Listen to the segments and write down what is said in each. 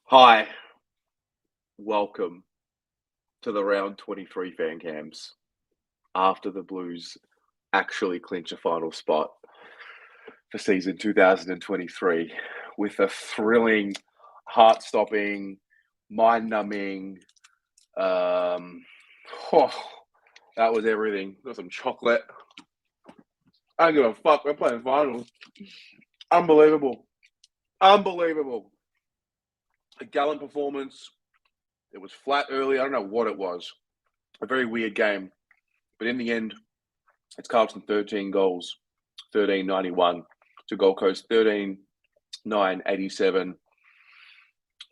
Hi, welcome to the round 23 fan cams after the Blues actually clinch a final spot for season 2023 with a thrilling, heart-stopping, mind-numbing, oh, that was everything. Got some chocolate. I don't give a fuck. We're playing finals. Unbelievable. Unbelievable. A gallant performance. It was flat early. I don't know what it was. A very weird game. But in the end, it's Carlton 13 goals, 13.91 to Gold Coast 13.987.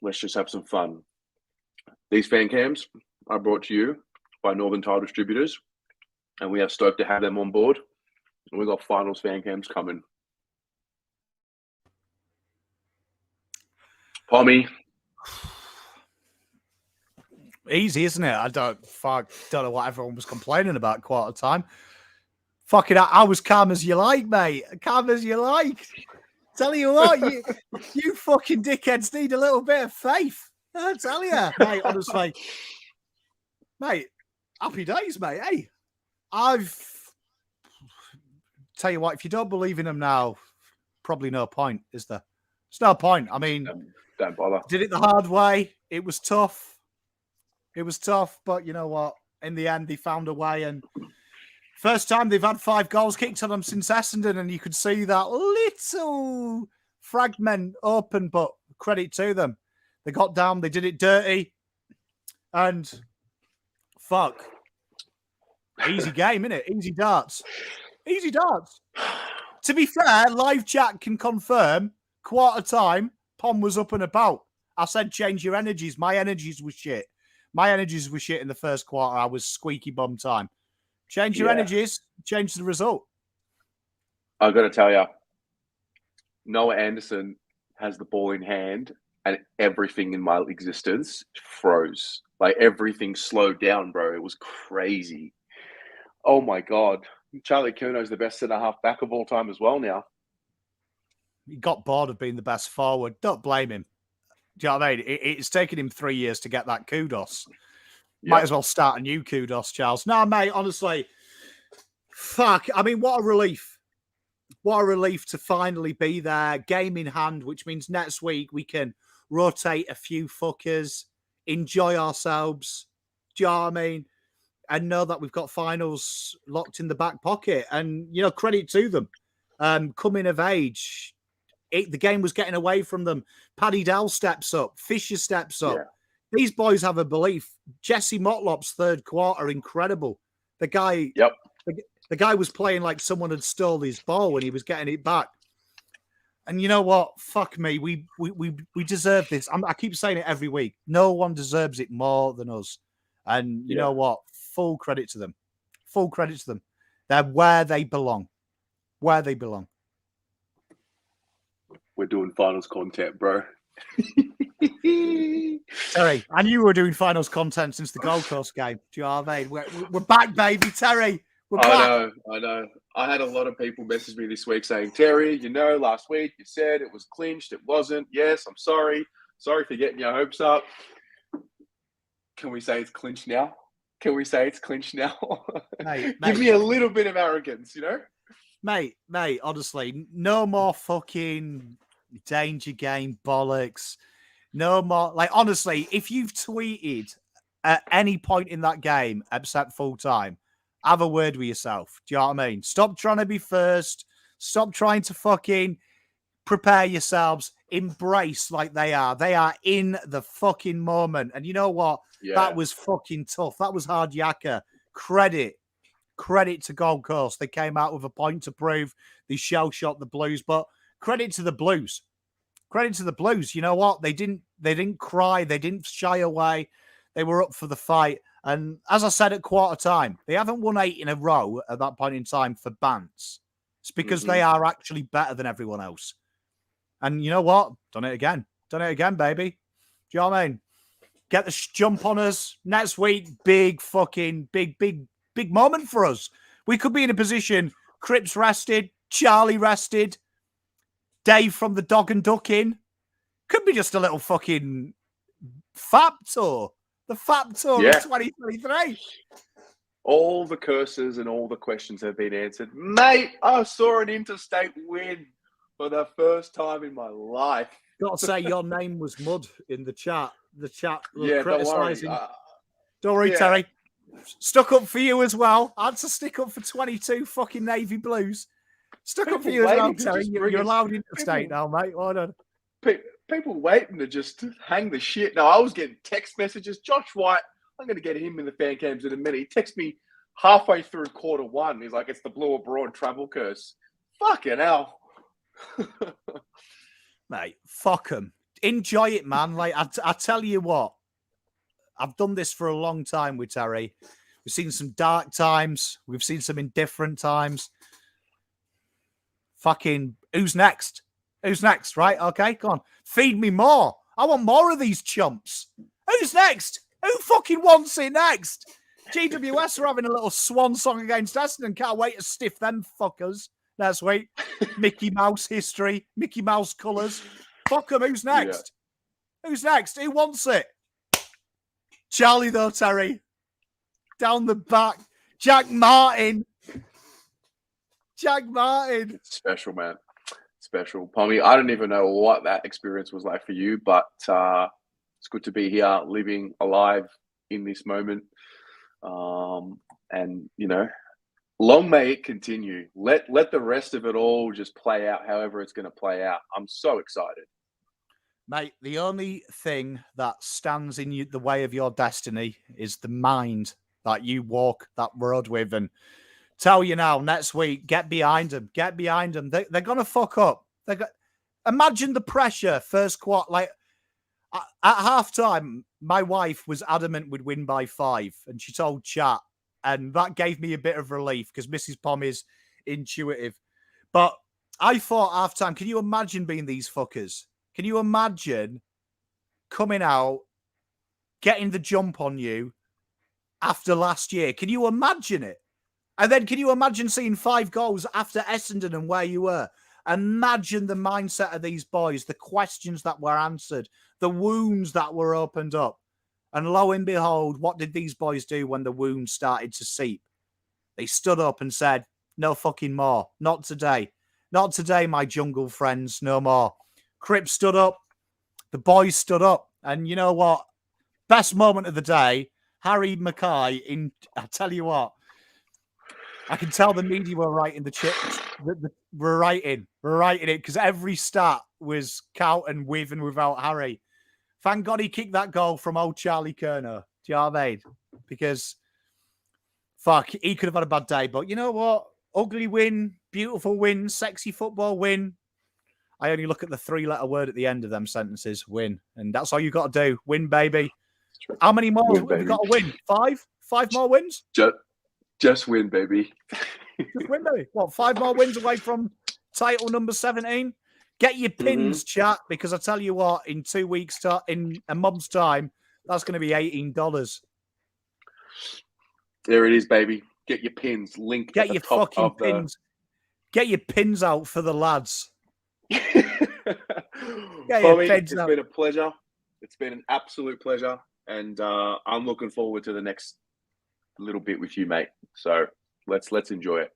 Let's just have some fun. These fan cams are brought to you by Northern Tile Distributors, and we are stoked to have them on board. And we've got finals fan cams coming. Pommy. Easy, isn't it? I don't know what everyone was complaining about quarter time. Fucking, I was calm as you like, mate. Calm as you like. Tell you what, you fucking dickheads need a little bit of faith. I tell you, mate, honestly. Mate, happy days, mate. Hey, tell you what, if you don't believe in them now, probably no point, is there? There's no point. I mean, don't bother. Did it the hard way. It was tough. But you know what? In the end, they found a way, and first time they've had 5 goals kicked on them since Essendon, and you could see that little fragment open, but credit to them. They got down, they did it dirty, and fuck. Easy game, innit? Easy darts. Easy darts. To be fair, live chat can confirm, quarter time, Pom was up and about. I said, change your energies. My energies were shit. My energies were shit in the first quarter. I was squeaky bum time. Change your energies, change the result. I've got to tell you, Noah Anderson has the ball in hand and everything in my existence froze. Like everything slowed down, bro. It was crazy. Oh my God. Charlie Curno's the best centre-half back of all time as well now. He got bored of being the best forward. Don't blame him. Do you know what I mean? It's taken him 3 years to get that kudos. Might as well start a new kudos, Charles. No, mate, honestly, fuck. I mean, what a relief. What a relief to finally be there. Game in hand, which means next week we can rotate a few fuckers, enjoy ourselves. Do you know what I mean? And know that we've got finals locked in the back pocket. And, you know, credit to them. Coming of age. The game was getting away from them. Paddy Dell steps up. Fisher steps up. Yeah. These boys have a belief. Jesse Motlop's third quarter, incredible. The guy, the guy was playing like someone had stole his ball when he was getting it back. And you know what? Fuck me. We deserve this. I keep saying it every week. No one deserves it more than us. And you know what? Full credit to them. Full credit to them. They're where they belong. Where they belong. We're doing finals content, bro. Terry, I knew you were doing finals content since the Gold Coast game. Do you know what I mean? We're back, baby, Terry. We're back. I know. I had a lot of people message me this week saying, Terry, you know, last week you said it was clinched. It wasn't. Yes, I'm sorry. Sorry for getting your hopes up. Can we say it's clinched now? Mate, Give me a little bit of arrogance, you know? Mate, honestly, no more fucking danger game bollocks. No more. Like, honestly, if you've tweeted at any point in that game except full time, have a word with yourself. Do you know what I mean? Stop trying to be first. Stop trying to fucking prepare yourselves. Embrace like they are. They are in the fucking moment. And you know what? Yeah. That was fucking tough. That was hard yakka. Credit to Gold Coast. They came out with a point to prove. They shell-shot the Blues. But credit to the Blues. You know what? They didn't cry. They didn't shy away. They were up for the fight. And as I said at quarter time, they haven't won 8 in a row at that point in time for Bants. It's because they are actually better than everyone else. And you know what? Done it again, baby. Do you know what I mean? Get the jump on us next week. Big moment for us. We could be in a position. Cripps rested, Charlie rested, Dave from the Dog and Duck Inn. Could be just a little fucking FAP Tour. The FAP Tour of 2023. All the curses and all the questions have been answered. Mate, I saw an interstate win for the first time in my life. Got to say, your name was mud in the chat. The chat was criticising. Don't worry, Terry. Stuck up for you as well. I had to stick up for 22 fucking Navy Blues. Stuck up for you as well, Terry. You're allowed interstate now, mate. Well done. People waiting to just hang the shit. No, I was getting text messages. Josh White, I'm going to get him in the fan cams in a minute. He texted me halfway through quarter one. He's like, it's the Blue Abroad travel curse. Fucking hell. Mate, fuck them. Enjoy it, man. Like, I tell you what, I've done this for a long time with Terry. We've seen some dark times. We've seen some indifferent times. Fucking, who's next? Who's next, right? Okay, go on. Feed me more. I want more of these chumps. Who's next? Who fucking wants it next? GWS are having a little swan song against Essendon. Can't wait to stiff them fuckers next week. Mickey Mouse history. Mickey Mouse colours. Fuck them. Who's next? Yeah. Who's next? Who wants it? Charlie, though, Terry. Down the back. Jack Martin. Jack Martin. Special, man. Special. Pommy, I don't even know what that experience was like for you, but it's good to be here, living alive in this moment. And, you know, long may it continue. Let the rest of it all just play out however it's going to play out. I'm so excited. Mate, the only thing that stands in the way of your destiny is the mind that you walk that road with. And tell you now, next week, get behind them. Get behind them. They're going to fuck up. Imagine the pressure first quarter. Like, at halftime, my wife was adamant we'd win by 5, and she told chat, and that gave me a bit of relief because Mrs. Pom is intuitive. But I thought halftime, can you imagine being these fuckers? Can you imagine coming out, getting the jump on you after last year? Can you imagine it? And then can you imagine seeing 5 goals after Essendon and where you were? Imagine the mindset of these boys, the questions that were answered, the wounds that were opened up. And lo and behold, what did these boys do when the wounds started to seep? They stood up and said, no fucking more. Not today. Not today, my jungle friends. No more. Crip stood up. The boys stood up. And you know what? Best moment of the day, Harry Mackay I tell you what, I can tell the media were writing the chips. We're writing it because every stat was Carlton with and without Harry. Thank God he kicked that goal from old Charlie Kerner. Do you know what I mean? Because, fuck, he could have had a bad day. But you know what? Ugly win, beautiful win, sexy football win. I only look at the 3-letter word at the end of them sentences, win. And that's all you got to do. Win, baby. How many more have you got to win? 5? 5 more wins? Just win, baby. Just win, baby. What, 5 more wins away from title number 17? Get your pins, chat, because I tell you what, in 2 weeks, in a month's time, that's going to be $18. There it is, baby. Get your pins. Link. Get your fucking pins. Get your pins out for the lads. Bobby, it's been a pleasure. It's been an absolute pleasure, and I'm looking forward to the next little bit with you, mate. So let's enjoy it.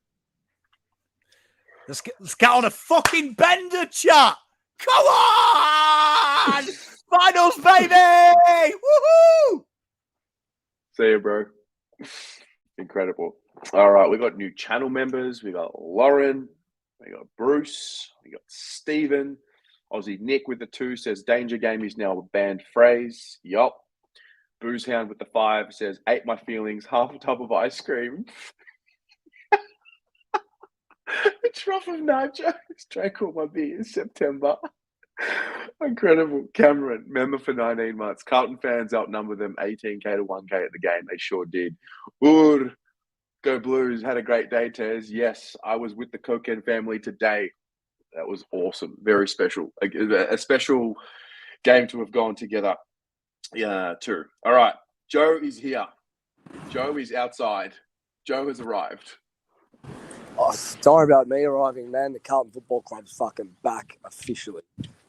Let's get on a fucking bender, chat. Come on! Finals, baby! Woohoo! See you, bro. Incredible. All right, we got new channel members. We got Lauren. We got Bruce. We got Stephen. Aussie Nick with the 2 says danger game is now a banned phrase. Yup. Boozehound with the 5 says ate my feelings, half a tub of ice cream. A trough of nachos. Drank all my beer in September. Incredible. Cameron, member for 19 months. Carlton fans outnumber them 18k to 1k at the game. They sure did. Go Blues. Had a great day, Tez. Yes, I was with the Coken family today. That was awesome. Very special. A special game to have gone together. Yeah, too. All right. Joe is here. Joe is outside. Joe has arrived. Oh, don't worry about me arriving, man. The Carlton Football Club's fucking back officially.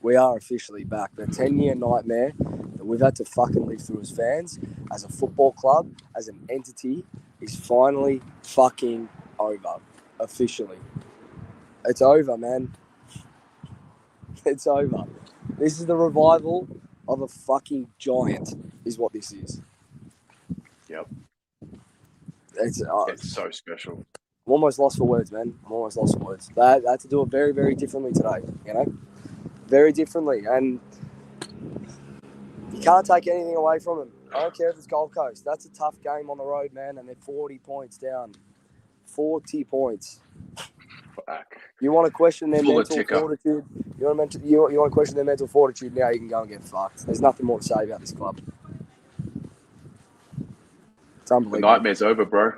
We are officially back. The 10-year nightmare that we've had to fucking live through as fans, as a football club, as an entity, is finally fucking over. Officially. It's over, man. It's over. This is the revival of a fucking giant, is what this is. Yep. It's so special. I'm almost lost for words, man. I'm almost lost for words. They had to do it very, very differently today, you know? Very differently. And you can't take anything away from them. I don't care if it's Gold Coast. That's a tough game on the road, man, and they're 40 points down. 40 points. Fuck. You want to question their Full of mental ticker. fortitude? You want to question their mental fortitude? Now you can go and get fucked. There's nothing more to say about this club. It's The unbelievable. nightmare's over, bro.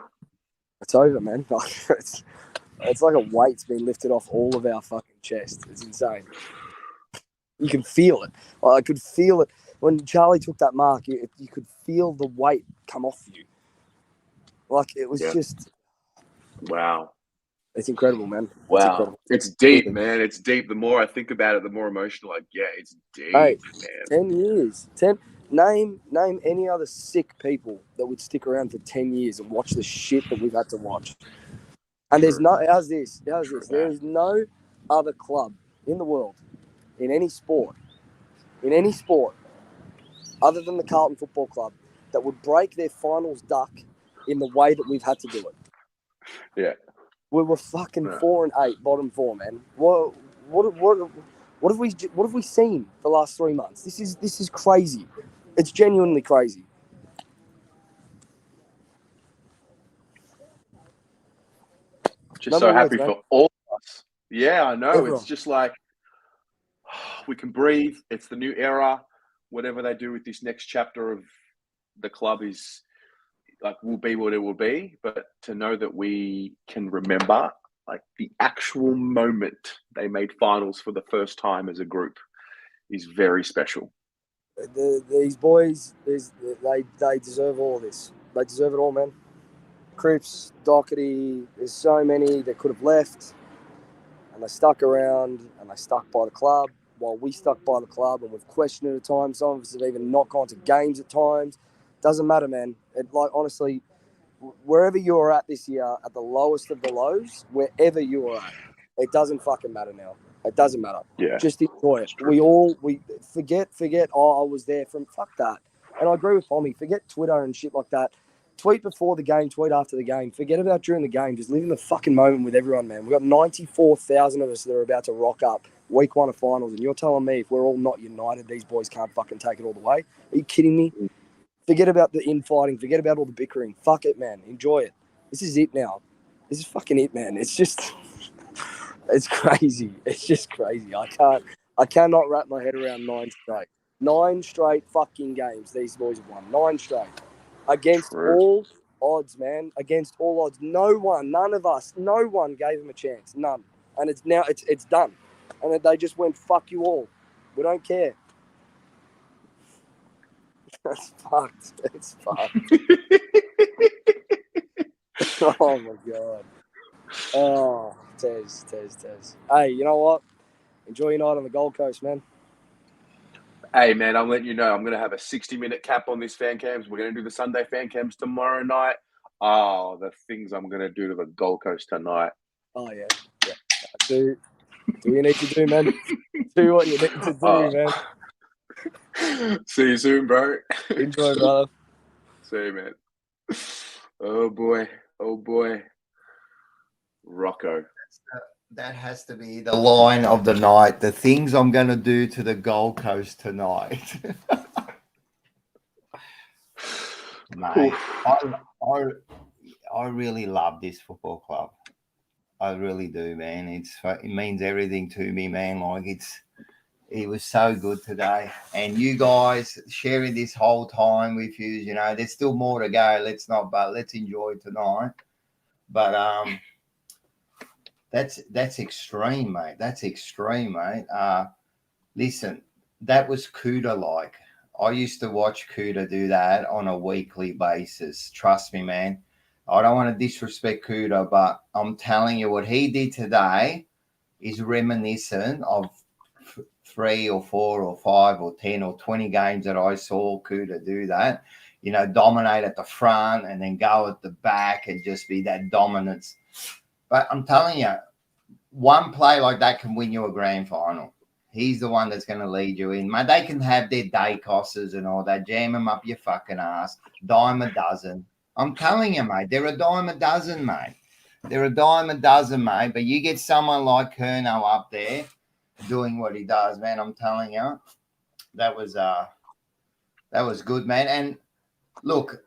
It's over, man. It's like a weight's been lifted off all of our fucking chest. It's insane. You can feel it. I could feel it when Charlie took that mark. You could feel the weight come off you. Like it was just. Wow. It's incredible, man. Wow. It's incredible. It's deep, man. It's deep. The more I think about it, the more emotional I get. It's deep, Hey, man. 10 years. Name any other sick people that would stick around for 10 years and watch the shit that we've had to watch. And there's no, how's this? There is no other club in the world, in any sport, other than the Carlton Football Club, that would break their finals duck in the way that we've had to do it. Yeah. We were fucking 4 and 8, bottom 4, man. What have we seen the last 3 months? This is crazy. It's genuinely crazy. Just so happy for all of us. Yeah, I know. Everyone. It's just like we can breathe. It's the new era. Whatever they do with this next chapter of the club is like will be what it will be. But to know that we can remember like the actual moment they made finals for the first time as a group is very special. These boys, they deserve all of this. They deserve it all, man. Cripps, Doherty, there's so many that could have left, and they stuck around, and they stuck by the club, while we stuck by the club, and we've questioned it at times. Some of us have even not gone to games at times. Doesn't matter, man. Honestly, wherever you are at this year, at the lowest of the lows, wherever you are at, it doesn't fucking matter now. It doesn't matter. Yeah. Just enjoy it. We forget, I was there from, fuck that. And I agree with Pommy. Forget Twitter and shit like that. Tweet before the game, tweet after the game. Forget about during the game. Just live in the fucking moment with everyone, man. We've got 94,000 of us that are about to rock up week 1 of finals, and you're telling me if we're all not united, these boys can't fucking take it all the way? Are you kidding me? Forget about the infighting. Forget about all the bickering. Fuck it, man. Enjoy it. This is it now. This is fucking it, man. It's just, it's crazy. It's just crazy. I cannot wrap my head around 9 straight. 9 straight fucking games these boys have won. 9 straight. Against all odds, man. Against all odds. No one gave them a chance. None. And it's done. And they just went, fuck you all. We don't care. It's fucked. It's fucked. Oh, my God. Oh, Tez. Hey, you know what? Enjoy your night on the Gold Coast, man. Hey, man, I'm letting you know I'm going to have a 60-minute cap on this fan cams. We're going to do the Sunday fan cams tomorrow night. Oh, the things I'm going to do to the Gold Coast tonight. Oh, yeah. Do what you need to do, man. Do what you need to do, man. See you soon, bro. Enjoy, brother. See you, man. Oh, boy. Rocco. That has to be the line of the night. The things I'm going to do to the Gold Coast tonight. Mate, I really love this football club. I really do, man. It means everything to me, man. Like it was so good today. And you guys sharing this whole time with you, you know, there's still more to go. Let's enjoy tonight. But that's extreme, mate. That's extreme, mate. Listen, that was Cuda-like. I used to watch Cuda do that on a weekly basis. Trust me, man. I don't want to disrespect Cuda, but I'm telling you what he did today is reminiscent of 3 or 4 or 5 or 10 or 20 games that I saw Kuda do that, dominate at the front and then go at the back and just be that dominance. But I'm telling you, one play like that can win you a grand final. He's the one that's going to lead you in. Mate, they can have their day cosses and all that, jam them up your fucking ass, dime a dozen. I'm telling you, mate, they're a dime a dozen, mate. They're a dime a dozen, mate. But you get someone like Curnow up there doing what he does, man. I'm telling you, that was good, man. And look,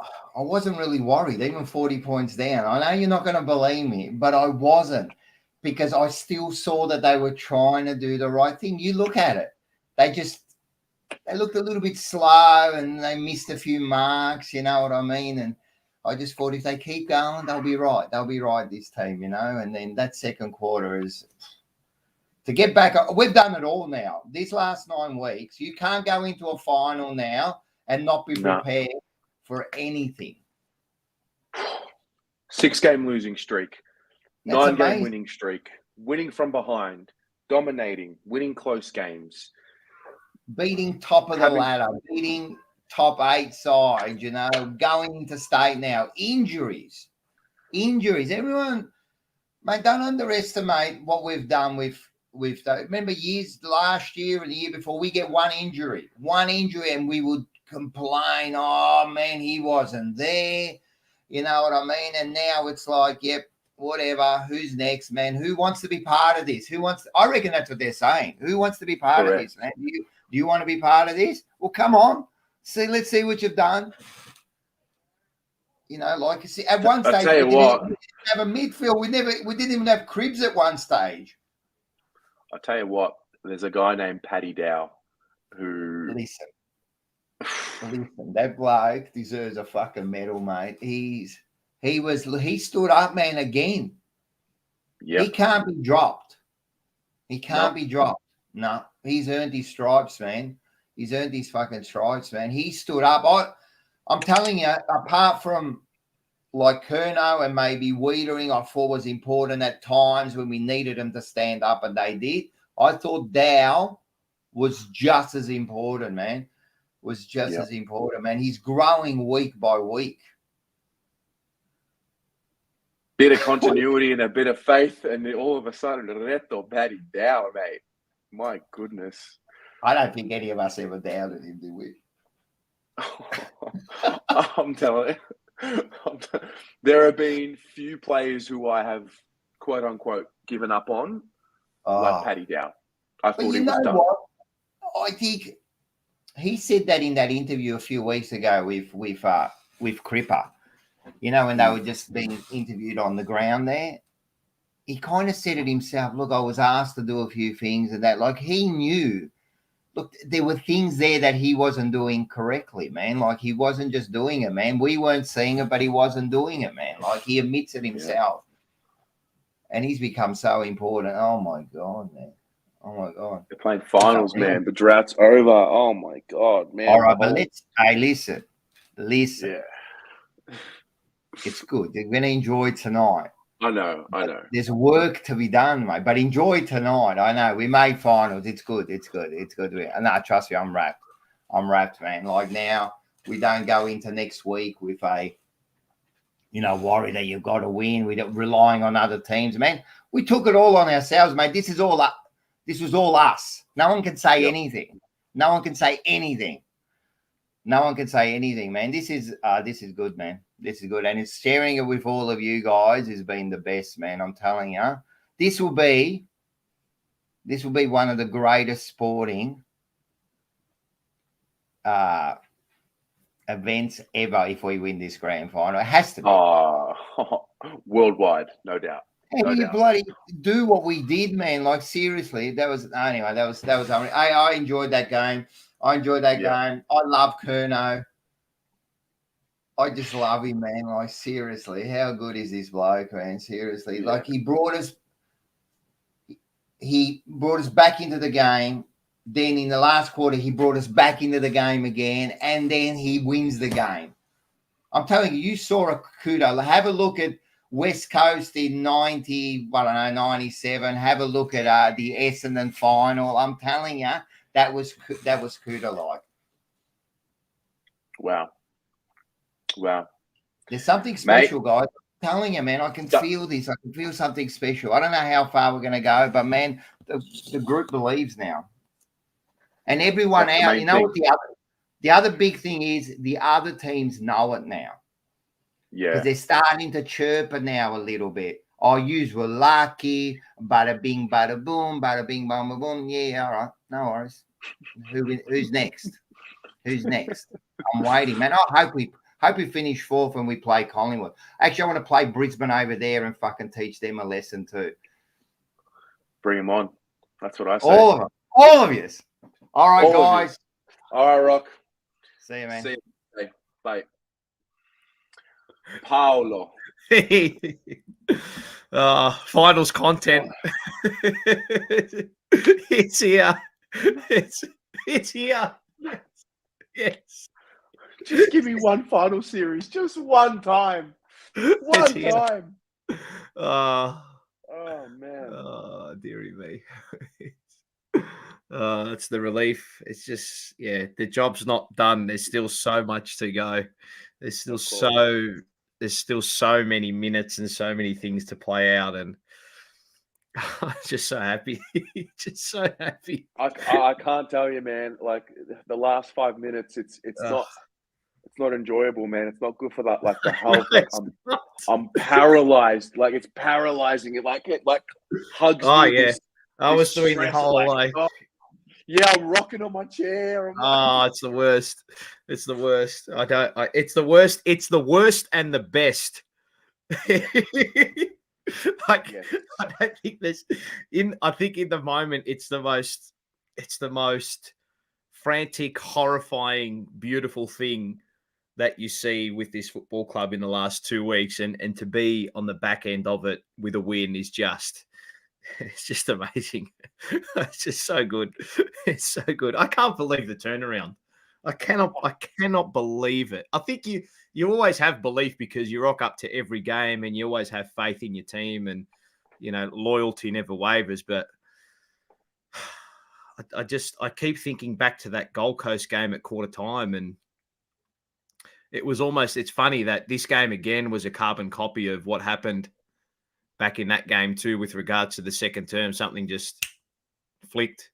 I wasn't really worried, even 40 points down. I know you're not going to believe me, but I wasn't, because I still saw that they were trying to do the right thing. You look at it, they looked a little bit slow and they missed a few marks, you know what I mean? And I just thought if they keep going, they'll be right. They'll be right, this team, And then that second quarter is to get back. We've done it all now. These last 9 weeks, you can't go into a final now and not be prepared for anything. 6-game losing streak, That's 9-game amazing. winning streak, winning from behind, dominating, winning close games, beating top of the ladder, beating top 8 sides, going into state now. Injuries. Everyone, mate, don't underestimate what we've done with remember last year and the year before, we get one injury and we would complain, oh man, he wasn't there. You know what I mean? And now it's like, yep, whatever. Who's next, man? Who wants to be part of this? I reckon that's what they're saying. Who wants to be part of this, man? Do you want to be part of this? Well, come on. Let's see what you've done. Like you see, at one stage, we didn't have a midfield. We didn't even have Cribs at one stage. I'll tell you what, there's a guy named Paddy Dow who... Listen, that bloke deserves a fucking medal, mate. He stood up, man, again. Yep. He can't be dropped. Be dropped. No, he's earned his stripes, man. He's earned his fucking stripes, man. He stood up. I'm telling you, apart from like Curnow and maybe Wiedering, I thought was important at times when we needed them to stand up, and they did. I thought Dow was just as important, man. As important, man. He's growing week by week. Bit of continuity and a bit of faith, and all of a sudden, Reto Paddy Dow, mate. My goodness. I don't think any of us ever doubted him, did we? I'm telling you. There have been few players who I have, quote unquote, given up on, like Paddy Dow. I thought he was done. What? I think he said that in that interview a few weeks ago with Cripper, when they were just being interviewed on the ground there. He kind of said it himself. Look, I was asked to do a few things and that. Like, he knew. Look, there were things there that he wasn't doing correctly, man. Like, he wasn't just doing it, man. We weren't seeing it, but he wasn't doing it, man. Like, he admits it himself. And he's become so important. Oh, my God, man. Oh, my God. They're playing finals, man. The drought's over. Oh, my God, man. All right, but listen. Yeah. It's good. You're going to enjoy tonight. I know. There's work to be done, mate. But enjoy tonight. I know. We made finals. It's good. No, trust me, I'm wrapped, man. Like, now, we don't go into next week with a, worry that you've got to win. We're relying on other teams, man. We took it all on ourselves, mate. This was all us. No one can say anything. No one can say anything, man. This is good, man. This is good. And it's sharing it with all of you guys has been the best, man. I'm telling you. This will be one of the greatest sporting events ever if we win this grand final. It has to be. Worldwide, no doubt. How do you bloody do what we did, man? Like, seriously, that was I enjoyed that game. Game. I love Curnow. I just love him, man. Like, seriously, how good is this bloke, man? Seriously, like, he brought us back into the game. Then in the last quarter, he brought us back into the game again, and then he wins the game. I'm telling you, you saw a Kudo. Have a look at West Coast in 90, I don't know, 97. Have a look at the Essendon final. I'm telling you, that was Cooter-like. Wow. There's something special, guys. I'm telling you, man, I can feel this. I can feel something special. I don't know how far we're going to go, but, man, the group believes now. And everyone out, you know what the other big thing is, the other teams know it now. Yeah. Because they're starting to chirp it now a little bit. Oh, yous were lucky. Bada bing, bada boom, bada bing, bada boom. Yeah, all right. No worries. Who's next? Who's next? I'm waiting, man. I hope we finish fourth when we play Collingwood. Actually, I want to play Brisbane over there and fucking teach them a lesson too. Bring them on. That's what I say. All of you. All right, guys. All right, Rock. See you, man. See you. Bye. Paolo. Finals content. It's here. It's here. Yes. Just give me one final series. Just one time. One time. Oh, man. Oh, dearie me. It's the relief. It's just, the job's not done. There's still so much to go. There's still so many minutes and so many things to play out, and I'm just so happy. Just so happy. I can't tell you, man. Like the last 5 minutes, it's not enjoyable, man. It's not good for that, like the health. Like I'm paralyzed. Like it's paralyzing. It hugs me. Oh yeah, I was doing the whole like. Yeah, I'm rocking on my chair. It's the worst. It's the worst. It's the worst. It's the worst and the best. I don't think there's I think in the moment it's the most frantic, horrifying, beautiful thing that you see with this football club in the last 2 weeks, and to be on the back end of it with a win is just. It's just amazing. It's just so good. It's so good. I can't believe the turnaround. I cannot believe it. I think you always have belief because you rock up to every game and you always have faith in your team, and loyalty never wavers. But I keep thinking back to that Gold Coast game at quarter time, and it's funny that this game again was a carbon copy of what happened back in that game too, with regards to the second term. Something just flicked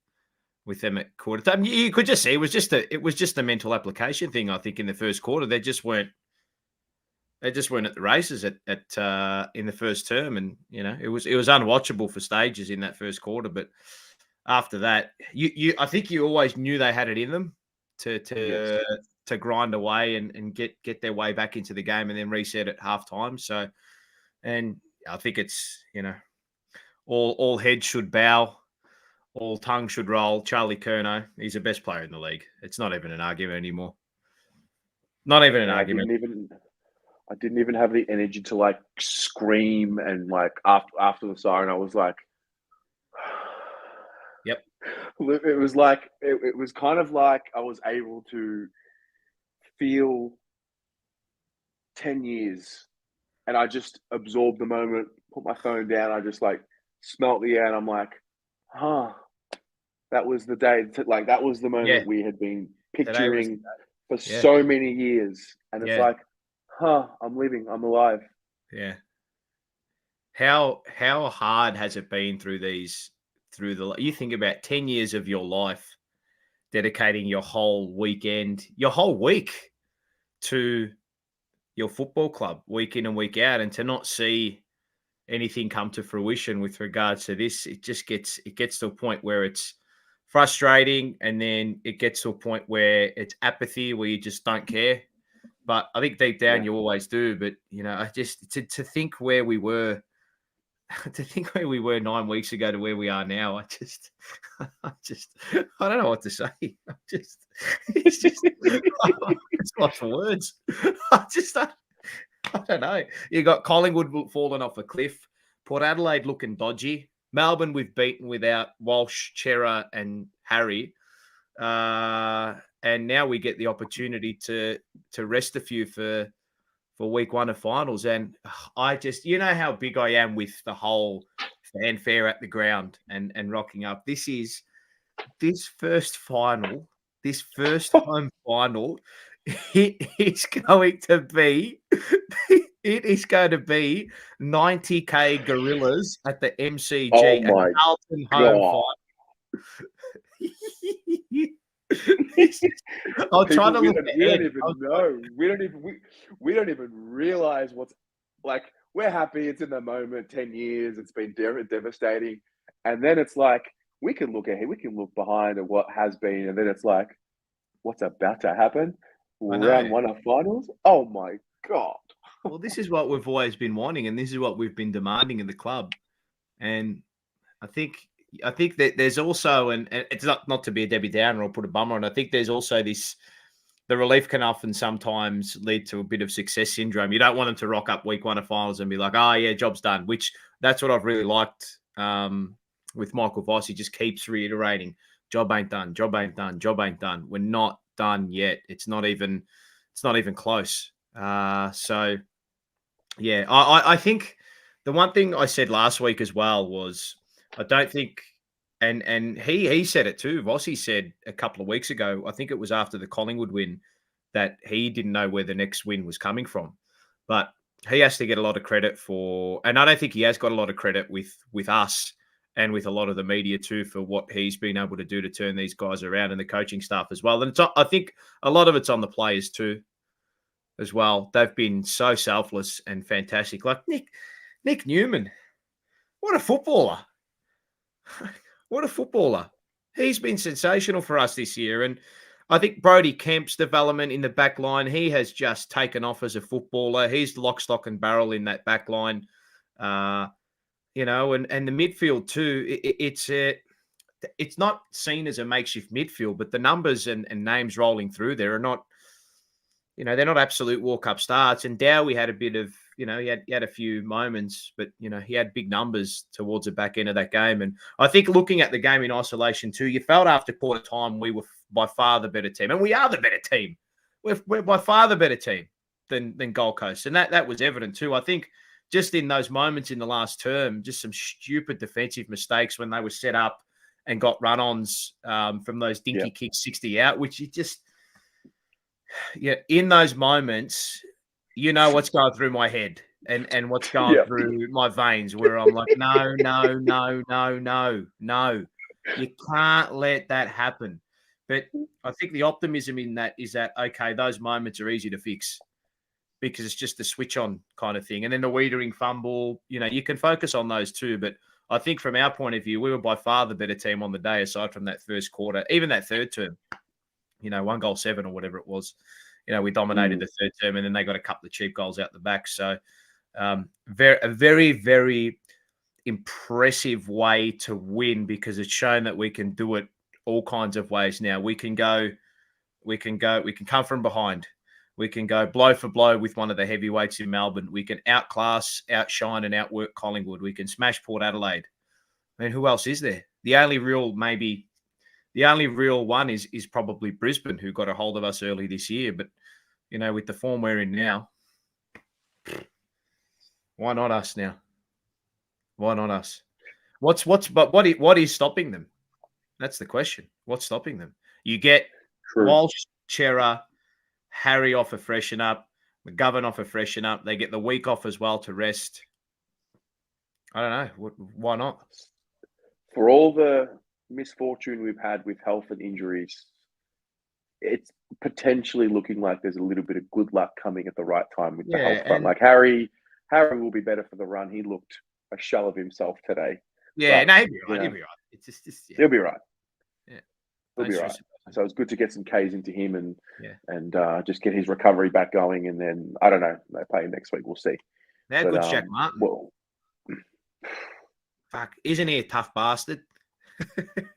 with them at quarter time. You could just see it was just a mental application thing. I think in the first quarter they just weren't at the races at in the first term, and it was unwatchable for stages in that first quarter. But after that, I think you always knew they had it in them to grind away and get their way back into the game and then reset at halftime. So, and I think it's, all heads should bow, all tongues should roll. Charlie Curnow, he's the best player in the league. It's not even an argument anymore. Not even an argument. I didn't even have the energy to scream, and after the siren, I was like, yep. It was it was kind of like I was able to feel 10 years. And I just absorbed the moment, put my phone down. I just smelt the air, and I'm like, that was the day. That was the moment we had been picturing for so many years. And it's I'm living, I'm alive. Yeah. How hard has it been you think about 10 years of your life, dedicating your whole weekend, your whole week to your football club week in and week out, and to not see anything come to fruition with regards to this, it gets to a point where it's frustrating, and then it gets to a point where it's apathy, where you just don't care. But I think deep down you always do. But I just to think where we were, 9 weeks ago to where we are now, I don't know what to say. It's lost for words. I don't know. You got Collingwood falling off a cliff, Port Adelaide looking dodgy, Melbourne we've beaten without Walsh, Chera, and Harry, and now we get the opportunity to rest a few for for week 1 of finals. And I just, you know how big I am with the whole fanfare at the ground and rocking up. This first final, this first home final, it is going to be 90K gorillas at the MCG, Oh a my Carlton home God. final. I'll try to look we ahead. don't even know. We don't even realize what's like. We're happy. It's in the moment. 10 years. It's been devastating. And then it's like, we can look ahead. We can look behind at what has been. And then it's like, what's about to happen? I know. Round 1 of finals? Oh my God. Well, this is what we've always been wanting, and this is what we've been demanding in the club. And I think that there's also, and it's not to be a Debbie Downer or put a bummer on. I think there's also this. The relief can often sometimes lead to a bit of success syndrome. You don't want them to rock up week 1 of finals and be like, "Oh yeah, job's done." Which that's what I've really liked with Michael Voss. He just keeps reiterating, "Job ain't done. Job ain't done. Job ain't done. We're not done yet. It's not even close." So. Yeah, I think the one thing I said last week as well was I don't think, and he said it too. Vossi said a couple of weeks ago, I think it was after the Collingwood win, that he didn't know where the next win was coming from. But he has to get a lot of credit for, and I don't think he has got a lot of credit with us and with a lot of the media too for what he's been able to do to turn these guys around and the coaching staff as well. And I think a lot of it's on the players too. As well, they've been so selfless and fantastic. Like Nick Newman, what a footballer! What a footballer! He's been sensational for us this year, and I think Brody Kemp's development in the back line, he has just taken off as a footballer. He's lock, stock, and barrel in that back line, and the midfield too. It's not seen as a makeshift midfield, but the numbers and names rolling through there are not. They're not absolute walk-up starts. And Dowie had a bit of, he had a few moments, but, he had big numbers towards the back end of that game. And I think looking at the game in isolation too, you felt after quarter time we were by far the better team. And we are the better team. We're by far the better team than Gold Coast. And that was evident too. I think just in those moments in the last term, just some stupid defensive mistakes when they were set up and got run-ons from those dinky kicks 60 out, which you just... Yeah, in those moments, what's going through my head and what's going through my veins where I'm like, no. You can't let that happen. But I think the optimism in that is that, okay, those moments are easy to fix because it's just the switch on kind of thing. And then the Wiedering fumble, you can focus on those too. But I think from our point of view, we were by far the better team on the day, aside from that first quarter, even that third term. 1-7 or whatever it was. We dominated the third term, and then they got a couple of cheap goals out the back. So, a very, very impressive way to win because it's shown that we can do it all kinds of ways now. We can come from behind. We can go blow for blow with one of the heavyweights in Melbourne. We can outclass, outshine, and outwork Collingwood. We can smash Port Adelaide. I mean, who else is there? The only real one is probably Brisbane, who got a hold of us early this year. But, with the form we're in now, why not us now? Why not us? What is stopping them? That's the question. What's stopping them? You get Walsh, Chera, Harry off a freshen up, McGovern off a freshen up. They get the week off as well to rest. I don't know. Why not? For all the misfortune we've had with health and injuries, it's potentially looking like there's a little bit of good luck coming at the right time with the health front. Like Harry will be better for the run. He looked a shell of himself today. Yeah, but, he'll be right. He'll be right. It's just he'll be right. Yeah, he'll be right. So it's good to get some Ks into him and just get his recovery back going. And then I don't know, they play him next week. We'll see. How good's Jack Martin? Well, fuck, isn't he a tough bastard?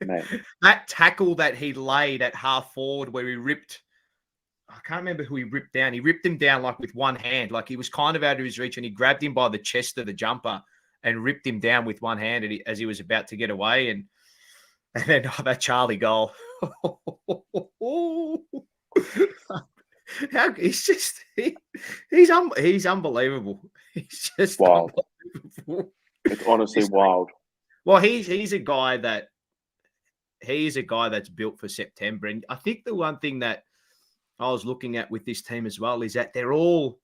Man. That tackle that he laid at half forward where he ripped, I can't remember who he ripped down. He ripped him down like with one hand, like he was kind of out of his reach, and he grabbed him by the chest of the jumper and ripped him down with one hand as he was about to get away. And then that Charlie goal. He's unbelievable. He's just Wild. unbelievable. It's honestly wild. Well, he's a guy that's built for September. And I think the one thing that I was looking at with this team as well is that they're all,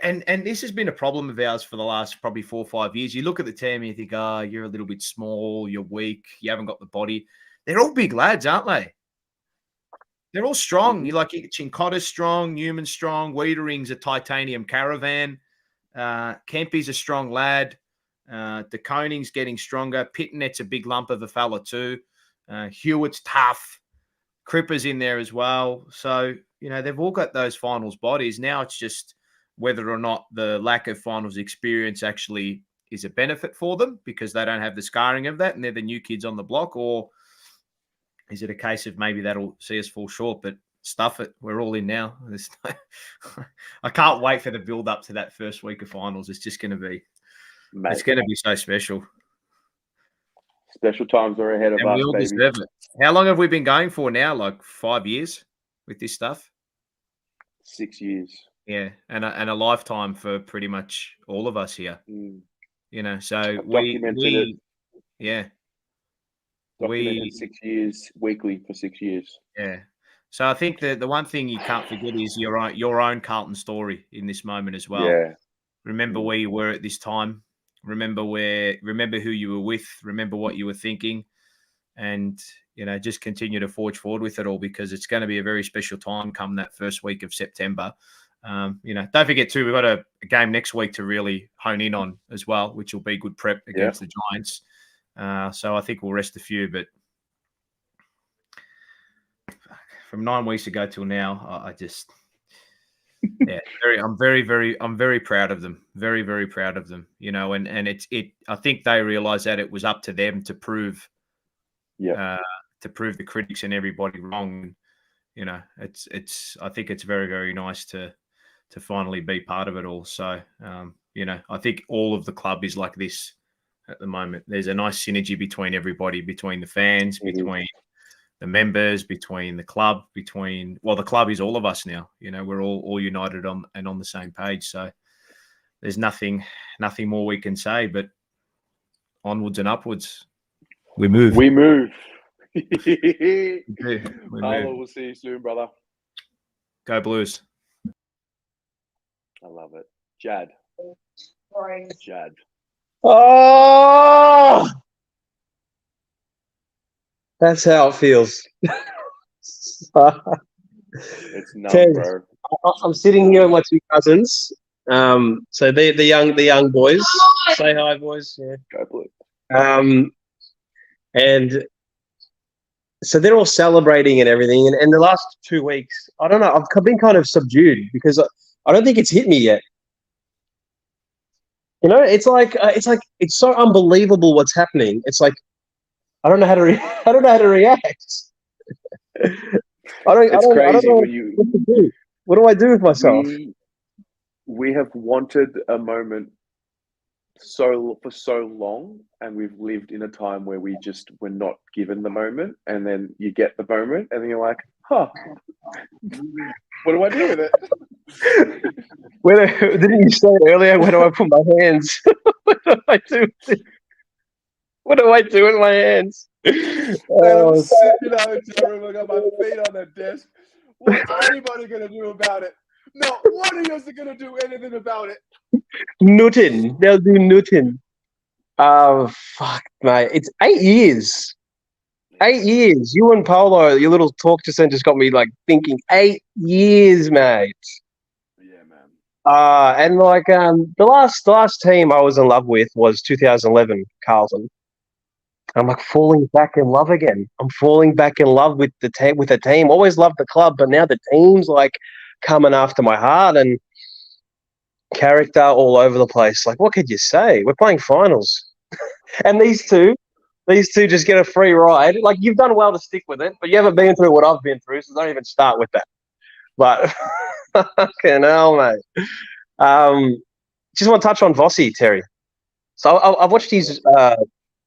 and this has been a problem of ours for the last probably 4 or 5 years. You look at the team and you think, oh, you're a little bit small, you're weak, you haven't got the body. They're all big lads, aren't they? They're all strong. You like Chincotta's strong, Newman's strong, Wiedering's a titanium caravan. Kempy's a strong lad. De Koning's getting stronger. Pittenet's a big lump of a fella too. Hewitt's tough. Cripper's in there as well. So, they've all got those finals bodies. Now it's just whether or not the lack of finals experience actually is a benefit for them because they don't have the scarring of that and they're the new kids on the block, or is it a case of maybe that'll see us fall short, but stuff it. We're all in now. I can't wait for the build up to that first week of finals. It's just going to be, it's going to be so special. Special times are ahead of And us, we all baby. deserve it. How long have we been going for now? Like 5 years with this stuff? 6 years. Yeah. And a lifetime for pretty much all of us here. So I've documented it. Yeah. Documented 6 years weekly for 6 years. Yeah. So I think the one thing you can't forget is your own Carlton story in this moment as well. Yeah. Remember where you were at this time. Remember who you were with. Remember what you were thinking, and just continue to forge forward with it all because it's going to be a very special time come that first week of September. Don't forget too, we've got a game next week to really hone in on as well, which will be good prep against the Giants. So I think we'll rest a few, but from 9 weeks ago till now, I just, I'm very proud of them. Very, very proud of them, and I think they realized that it was up to them to prove, to prove the critics and everybody wrong. I think it's very, very nice to finally be part of it all. So, I think all of the club is like this at the moment. There's a nice synergy between everybody, between the fans, between the members, between the club, the club is all of us now. We're all united on the same page. So there's nothing more we can say, but onwards and upwards. We move. We move. Carlo, we'll see you soon, brother. Go Blues. I love it. Jad. Oh, that's how it feels. It's nuts, Ted, bro. I'm sitting here with my two cousins. So they're the young boys. Say hi, boys. Yeah. Go Blue. And so they're all celebrating and everything. And the last 2 weeks, I don't know, I've been kind of subdued because I don't think it's hit me yet. It's so unbelievable what's happening. It's like I don't know how to react. I don't know what to do. What do I do with myself? We have wanted a moment for so long, and we've lived in a time where we're not given the moment, and then you get the moment, and then you're like, huh, what do I do with it? Didn't you say earlier? Where do I put my hands? What do I do? What do I do with my hands? I'm sitting in the hotel room, I got my feet on the desk. What's anybody going to do about it? No, one of you is going to do anything about it. Nothing. They'll do nothing. Oh, fuck, mate. It's 8 years. 8 years. You and Polo, your little talk just then just got me like thinking 8 years, mate. Yeah, man. And like the last team I was in love with was 2011 Carlton. I'm like falling back in love again. I'm falling back in love with the team. Always loved the club, but now the team's like coming after my heart and character all over the place. Like, what could you say? We're playing finals, and these two just get a free ride. Like, you've done well to stick with it, but you haven't been through what I've been through, so don't even start with that. But fucking hell, mate. Just want to touch on Vossi, Terry. So I've watched his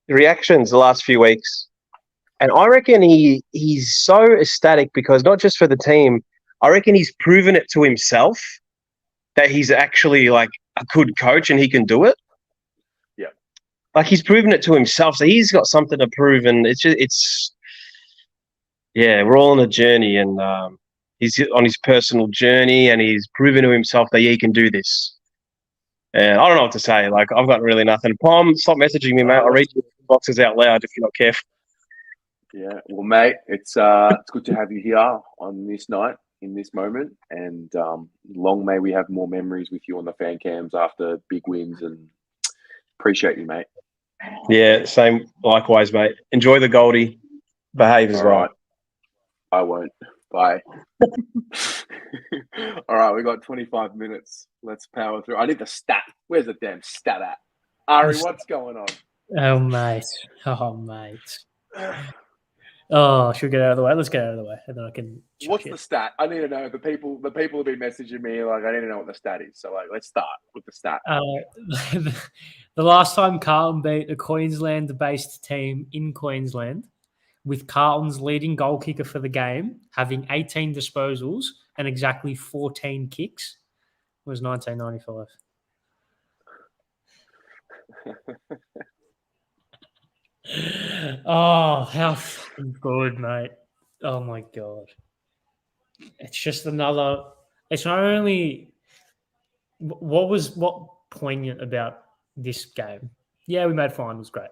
reactions the last few weeks, and I reckon he's so ecstatic because not just for the team, I reckon he's proven it to himself that he's actually like a good coach and he can do it. Yeah. Like he's proven it to himself. So he's got something to prove. And we're all on a journey, and he's on his personal journey, and he's proven to himself that he can do this. And I don't know what to say. Like, I've got really nothing. Pom, stop messaging me, mate. I'll read your boxes out loud if you're not careful. Yeah, well, mate, it's good to have you here on this night, in this moment, and long may we have more memories with you on the fan cams after big wins, and appreciate you, mate. Yeah, same. Likewise, mate. Enjoy the Goldie. Behave as All well. right. I won't. Bye. All right, we got 25 minutes. Let's power through. I need the stat. Where's the damn stat at? Ari, what's going on? Oh, mate. Oh, should we get out of the way? Let's get out of the way, and then I can. What's the stat? I need to know. The people have been messaging me. Like, I need to know what the stat is. So, like, let's start with the stat. The last time Carlton beat a Queensland-based team in Queensland, with Carlton's leading goal kicker for the game having 18 disposals and exactly 14 kicks, was 1995. Oh, how fucking good, mate. Oh, my God. It's just another... It's not only... What poignant about this game? Yeah, we made finals, great.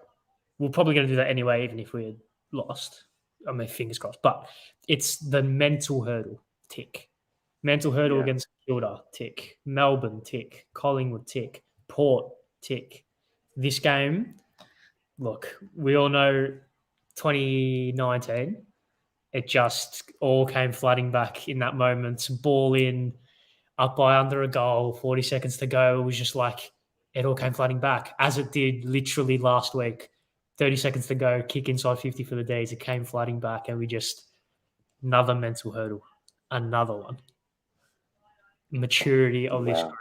We're probably going to do that anyway, even if we had lost. I mean, fingers crossed. But it's the mental hurdle, tick. Mental hurdle against Kilda, tick. Melbourne, tick. Collingwood, tick. Port, tick. This game, look, we all know 2019, it just all came flooding back in that moment. Ball in, up by under a goal, 40 seconds to go. It was just like, it all came flooding back, as it did literally last week. 30 seconds to go, kick inside 50 for the D's. It came flooding back, and we just, another mental hurdle, another one. Maturity of this group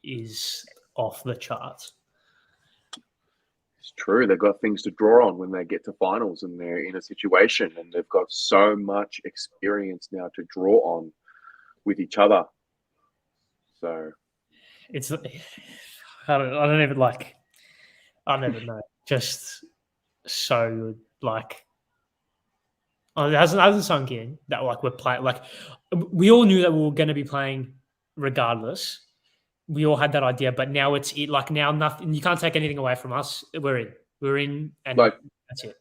is off the charts. It's true. They've got things to draw on when they get to finals and they're in a situation, and they've got so much experience now to draw on with each other. So it's, I don't even I never know. Just so good. Like, it hasn't sunk in that like we're playing. Like, we all knew that we were going to be playing regardless. We all had that idea, but now now nothing. You can't take anything away from us. We're in, and like, that's it.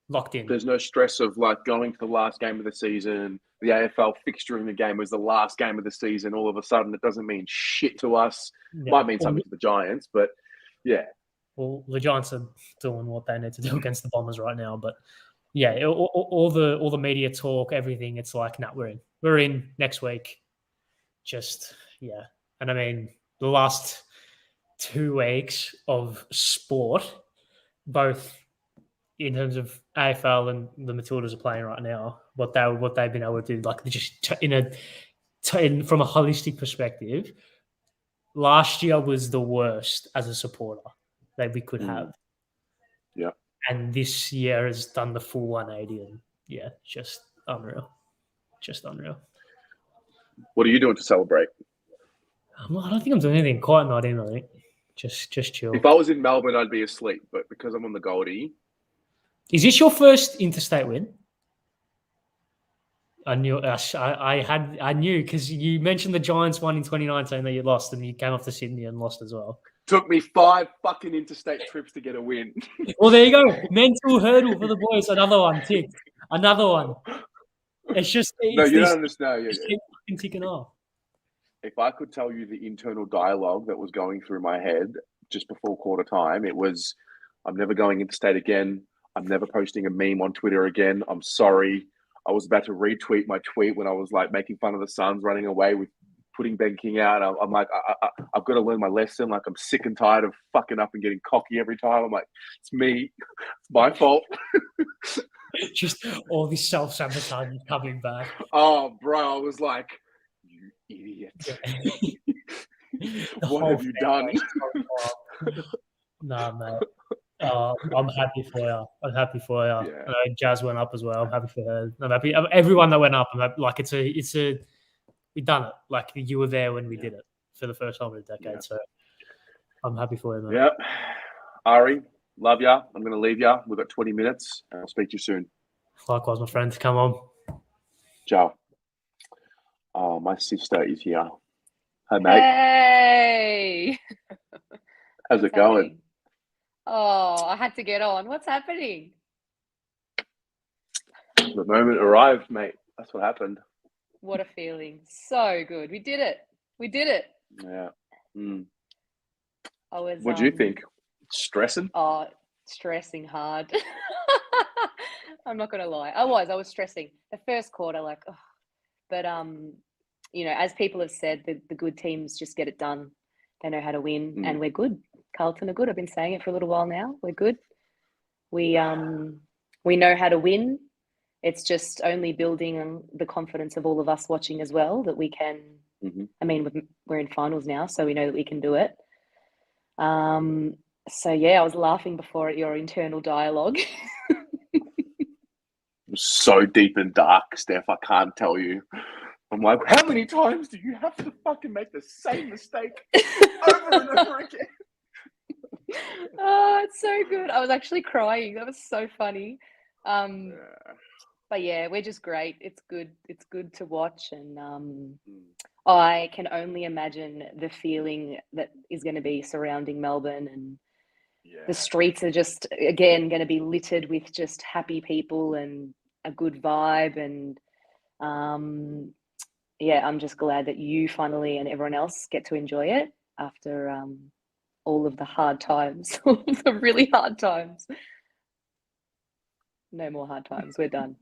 Locked in. There's no stress of like going to the last game of the season. The AFL fixturing the game was the last game of the season. All of a sudden, it doesn't mean shit to us. Yeah. Might mean something to the Giants, but yeah. Well, the Giants are doing what they need to do against the Bombers right now, but yeah, all the media talk, everything. It's like, nah, we're in next week. Just and I mean, the last 2 weeks of sport, both in terms of AFL and the Matildas are playing right now, what they've been able to do, like just from a holistic perspective, last year was the worst as a supporter that we could have. Yeah. And this year has done the full 180, and just unreal. Just unreal. What are you doing to celebrate? I don't think I'm doing anything. Quite not in, I think. Just chill. If I was in Melbourne, I'd be asleep, but because I'm on the Goldie. Is this your first interstate win? I knew because you mentioned the Giants won in 2019 that you lost, and you came off to Sydney and lost as well. Took me 5 fucking interstate trips to get a win. Well, there you go. Mental hurdle for the boys. Another one. Tick. Another one. It's just no, you don't understand. Keep ticking off. If I could tell you the internal dialogue that was going through my head just before quarter time, it was, I'm never going interstate again. I'm never posting a meme on Twitter again. I'm sorry. I was about to retweet my tweet when I was like making fun of the Suns running away with putting Ben King out. I'm like, I've got to learn my lesson. Like, I'm sick and tired of fucking up and getting cocky every time. I'm like, it's me. It's my fault. Just all this self-sabotage coming back. Oh, bro. I was like, you idiot. What have you done? Nah, mate. I'm happy for you. Yeah. Jazz went up as well. I'm happy for her. I'm happy. Everyone that went up. I'm happy. Like, it's a we done it. Like you were there when we did it for the first time in a decade. Yeah. So I'm happy for you, man. Yep. Ari, love ya. I'm going to leave ya. We've got 20 minutes, and I'll speak to you soon. Likewise, my friends. Come on. Ciao. Oh, my sister is here. Hi, mate. Hey! How's it What's going? happening? Oh, I had to get on. What's happening? The moment arrived, mate. That's what happened. What a feeling. So good. We did it. We did it. Yeah. Mm. I was. What do you think? Stressing? Oh, stressing hard. I'm not gonna lie. I was stressing the first quarter, like, oh. But you know, as people have said, the good teams just get it done. They know how to win, and we're good. Carlton are good. I've been saying it for a little while now. We're good. We know how to win. It's just only building the confidence of all of us watching as well that we can. I mean, we're in finals now, so we know that we can do it. So yeah, I was laughing before at your internal dialogue. It was so deep and dark, Steph. I can't tell you. I'm like, how many times do you have to fucking make the same mistake over and over again? Oh, it's so good. I was actually crying. That was so funny. But yeah, we're just great. It's good. It's good to watch, and I can only imagine the feeling that is going to be surrounding Melbourne, and the streets are just again going to be littered with just happy people and a good vibe, and yeah, I'm just glad that you finally and everyone else get to enjoy it after all of the hard times, all of the really hard times. No more hard times. We're done.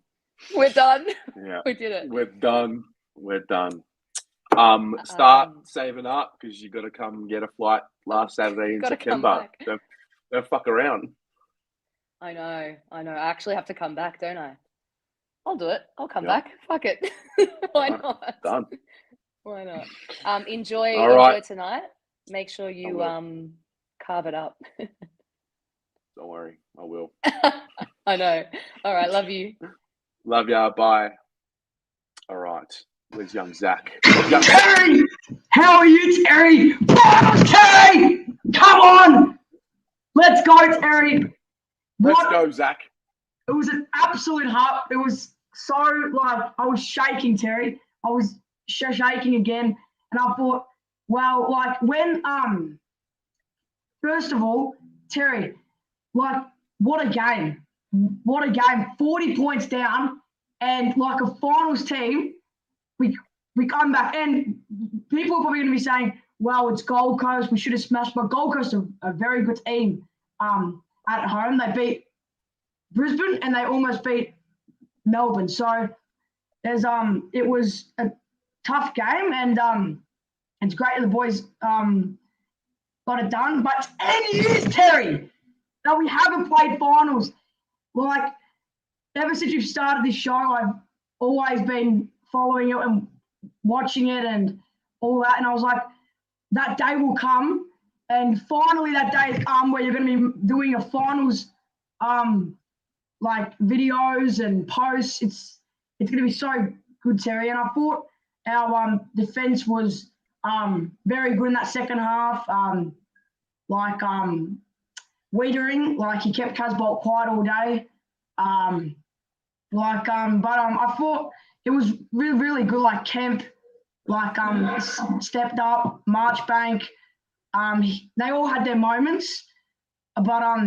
We're done. Yeah, we did it. We're done. We're done. Start saving up because you got to come get a flight last Saturday in September. Don't fuck around. I know. I actually have to come back, don't I? I'll do it. I'll come back. Fuck it. Why not? Done. Why not? Enjoy tonight. Make sure you carve it up. Don't worry, I will. I know. All right, love you. Love ya. Bye. All right. Where's young Zach? Terry! How are you, Terry? Terry! Come on! Let's go, Terry! Let's go, Zach. It was an absolute heart. It was so, like, I was shaking, Terry. I was shaking again. And I thought, well, like, when, first of all, Terry, like, what a game. What a game. 40 points down. And, like, a finals team, we come back. And people are probably going to be saying, well, it's Gold Coast. We should have smashed. But Gold Coast are a very good team at home. They beat Brisbane and they almost beat Melbourne. So there's it was a tough game, and it's great that the boys got it done. But 10 years, Terry, that we haven't played finals. Like, ever since you've started this show, I've always been following it and watching it and all that. And I was like, that day will come. And finally that day has come where you're going to be doing a finals like videos and posts. It's going to be so good, Terry. And I thought our defense was very good in that second half. Wiedering, like, he kept Casbolt quiet all day. But I thought it was really, really good. Like, Kemp, like, stepped up, Marchbank. They all had their moments, but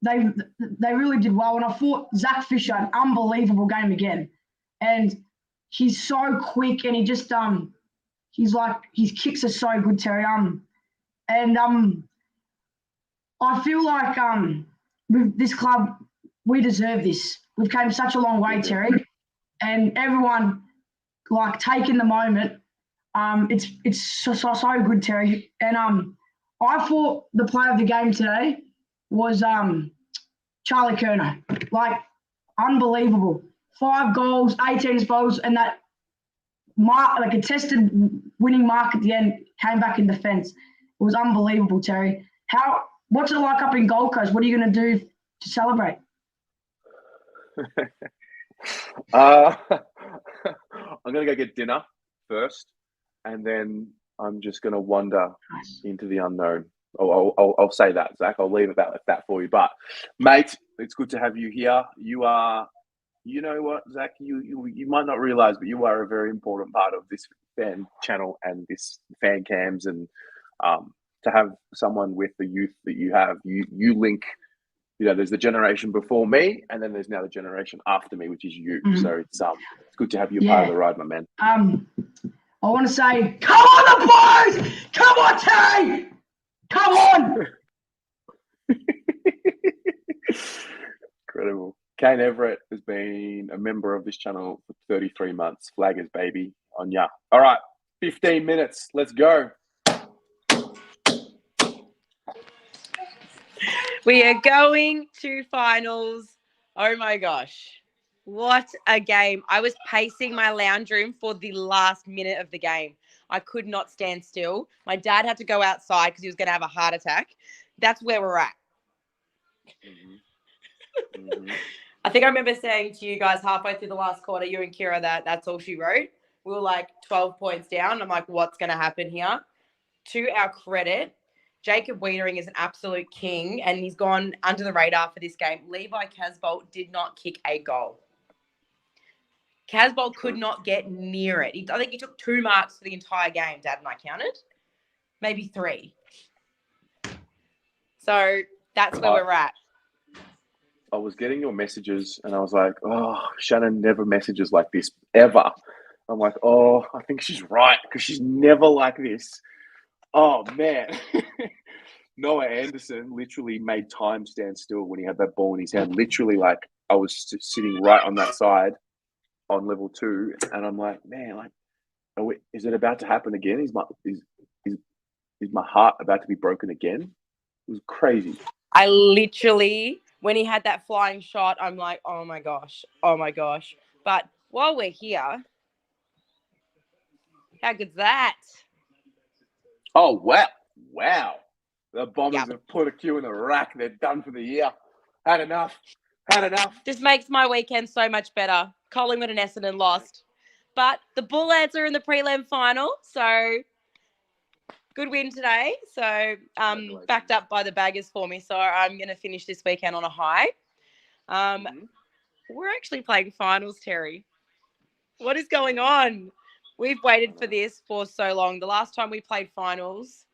they really did well. And I thought Zach Fisher, an unbelievable game again. And he's so quick, and he just his kicks are so good, Terry. I feel like with this club, we deserve this. We've came such a long way, Terry, and everyone, like, taking the moment. It's so good, Terry. And I thought the player of the game today was Charlie Curnow. Like, unbelievable. 5 goals, 18 goals, and that mark, like, a contested winning mark at the end, came back in defence. It was unbelievable, Terry. What's it like up in Gold Coast? What are you going to do to celebrate? I'm going to go get dinner first. and then I'm just going to wander into the unknown. I'll say that, Zach. I'll leave it at that for you. But, mate, it's good to have you here. You are, you know what, Zach? You might not realize, but you are a very important part of this fan channel and this fan cams. And to have someone with the youth that you have, you link. You know, there's the generation before me, and then there's now the generation after me, which is you. Mhm. So it's good to have you part of the ride, my man. I want to say, come on, the boys! Come on, Terry! Come on! Incredible. Kane Everett has been a member of this channel for 33 months. Flaggers, baby, on ya. All right, 15 minutes. Let's go. We are going to finals. Oh my gosh. What a game. I was pacing my lounge room for the last minute of the game. I could not stand still. My dad had to go outside because he was going to have a heart attack. That's where we're at. Mm-hmm. I think I remember saying to you guys halfway through the last quarter, you and Kira, that's all she wrote. We were like 12 points down. I'm like, what's going to happen here? To our credit, Jacob Wienering is an absolute king, and he's gone under the radar for this game. Levi Casbolt did not kick a goal. Casbolt could not get near it. I think he took 2 marks for the entire game, Dad and I counted. Maybe 3. So that's where we're at. I was getting your messages, and I was like, oh, Shannon never messages like this, ever. I'm like, oh, I think she's right, because she's never like this. Oh, man. Noah Anderson literally made time stand still when he had that ball in his hand. Literally, like, I was sitting right on that side on level 2, and I'm like, man, like, is it about to happen again? Is my heart about to be broken again? It was crazy. I literally, when he had that flying shot, I'm like, oh my gosh. But while we're here, how good's that? Oh, wow. The Bombers have put a Q in the rack. They're done for the year. Had enough. Just makes my weekend so much better. Collingwood and Essendon lost. But the Bullets are in the prelim final, so good win today. So backed up by the baggers for me. So I'm going to finish this weekend on a high. We're actually playing finals, Terry. What is going on? We've waited for this for so long. The last time we played finals,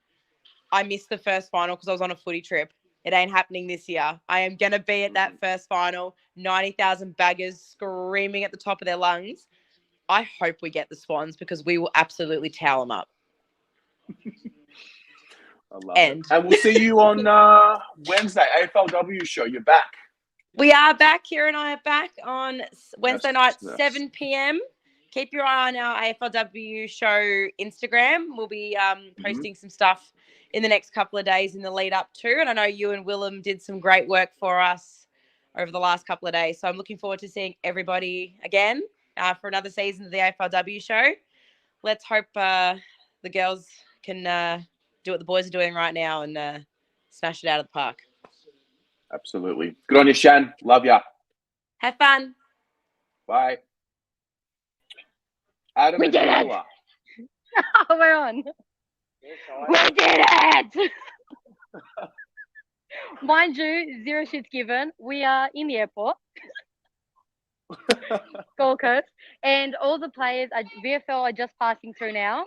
I missed the first final because I was on a footy trip. It ain't happening this year. I am going to be at that first final. 90,000 baggers screaming at the top of their lungs. I hope we get the Swans because we will absolutely towel them up. I love it. And we'll see you on Wednesday, AFLW show. You're back. We are back. Kira and I are back on Wednesday night, 7 p.m. Keep your eye on our AFLW show Instagram. We'll be posting some stuff in the next couple of days in the lead up to. And I know you and Willem did some great work for us over the last couple of days. So I'm looking forward to seeing everybody again for another season of the AFLW show. Let's hope the girls can do what the boys are doing right now and smash it out of the park. Absolutely. Good on you, Shan. Love ya. Have fun. Bye. Adam We and did Nicola. it. We're on. We did it. Mind you, 0 shits given. We are in the airport. Gold Coast. And all the players, VFL are just passing through now.